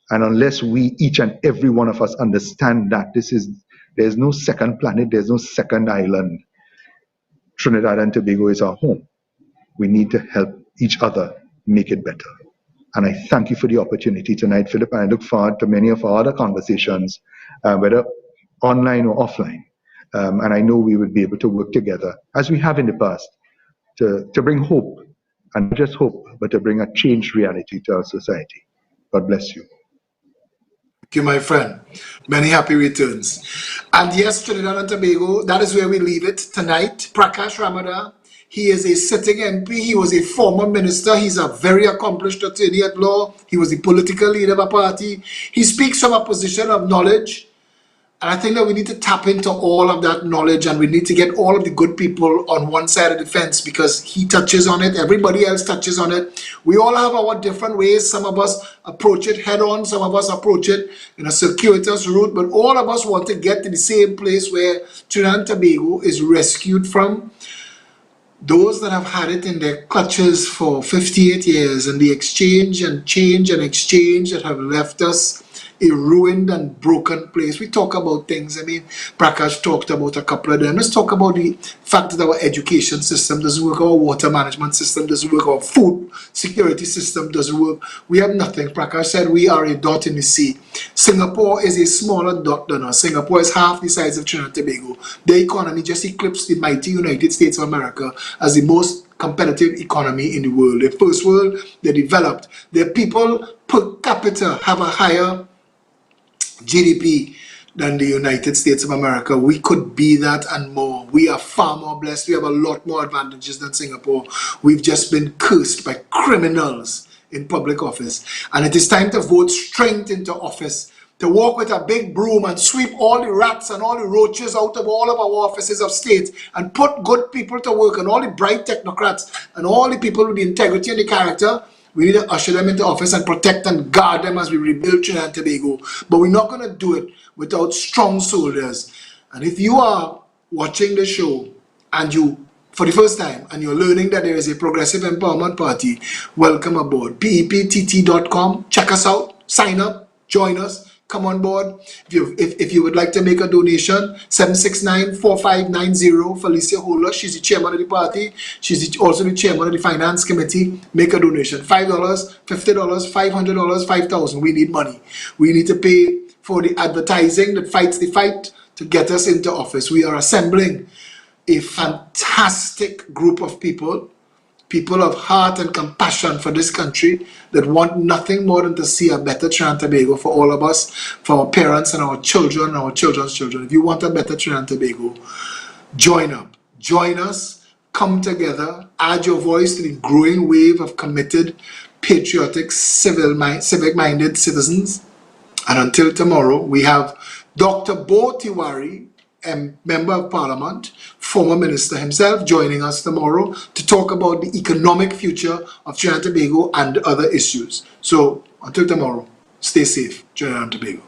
And unless we, each and every one of us, understand that there's no second planet, there's no second island. Trinidad and Tobago is our home. We need to help each other make it better. And I thank you for the opportunity tonight, Philip, and I look forward to many of our other conversations, whether online or offline. And I know we would be able to work together, as we have in the past, to bring hope, and not just hope, but to bring a changed reality to our society. God bless you. Thank you, my friend. Many happy returns. And yes, Trinidad and Tobago, that is where we leave it tonight. Prakash Ramadhar, he is a sitting MP. He was a former minister. He's a very accomplished attorney at law. He was the political leader of a party. He speaks from a position of knowledge And I think that we need to tap into all of that knowledge, and we need to get all of the good people on one side of the fence, because he touches on it, everybody else touches on it. We all have our different ways. Some of us approach it head on, some of us approach it in a circuitous route, but all of us want to get to the same place where Trinidad and Tobago is rescued from those that have had it in their clutches for 58 years, and the exchange and change and exchange that have left us a ruined and broken place. We talk about things, I mean, Prakash talked about a couple of them. Let's talk about the fact that our education system doesn't work, our water management system doesn't work, our food security system doesn't work. We have nothing. Prakash said we are a dot in the sea. Singapore is a smaller dot than us. Singapore is half the size of Trinidad and Tobago. Their economy just eclipsed the mighty United States of America as the most competitive economy in the world. The first world, they're developed. Their people per capita have a higher GDP than the United States of America. We could be that and more. We are far more blessed. We have a lot more advantages than Singapore. We've just been cursed by criminals in public office. And it is time to vote strength into office, to walk with a big broom and sweep all the rats and all the roaches out of all of our offices of state, and put good people to work, and all the bright technocrats and all the people with the integrity and the character. We need to usher them into office and protect and guard them as we rebuild Trinidad and Tobago. But we're not going to do it without strong soldiers. And if you are watching the show and you, for the first time, and you're learning that there is a Progressive Empowerment Party, welcome aboard. PEPTT.com. Check us out. Sign up. Join us. Come on board. If you would like to make a donation, 769-4590. Felicia Holler, she's the chairman of the party. She's also the chairman of the finance committee. Make a donation. $5, $50, $500, $5,000. We need money. We need to pay for the advertising that fights the fight to get us into office. We are assembling a fantastic group of people of heart and compassion for this country, that want nothing more than to see a better Trinidad and Tobago for all of us, for our parents and our children and our children's children. If you want a better Trinidad and Tobago, join up, join us, come together, add your voice to the growing wave of committed, patriotic, civic-minded citizens. And until tomorrow, we have Dr. Bo Tiwari, a Member of Parliament, former minister himself, joining us tomorrow to talk about the economic future of Trinidad and Tobago and other issues. So until tomorrow, stay safe, Trinidad and Tobago.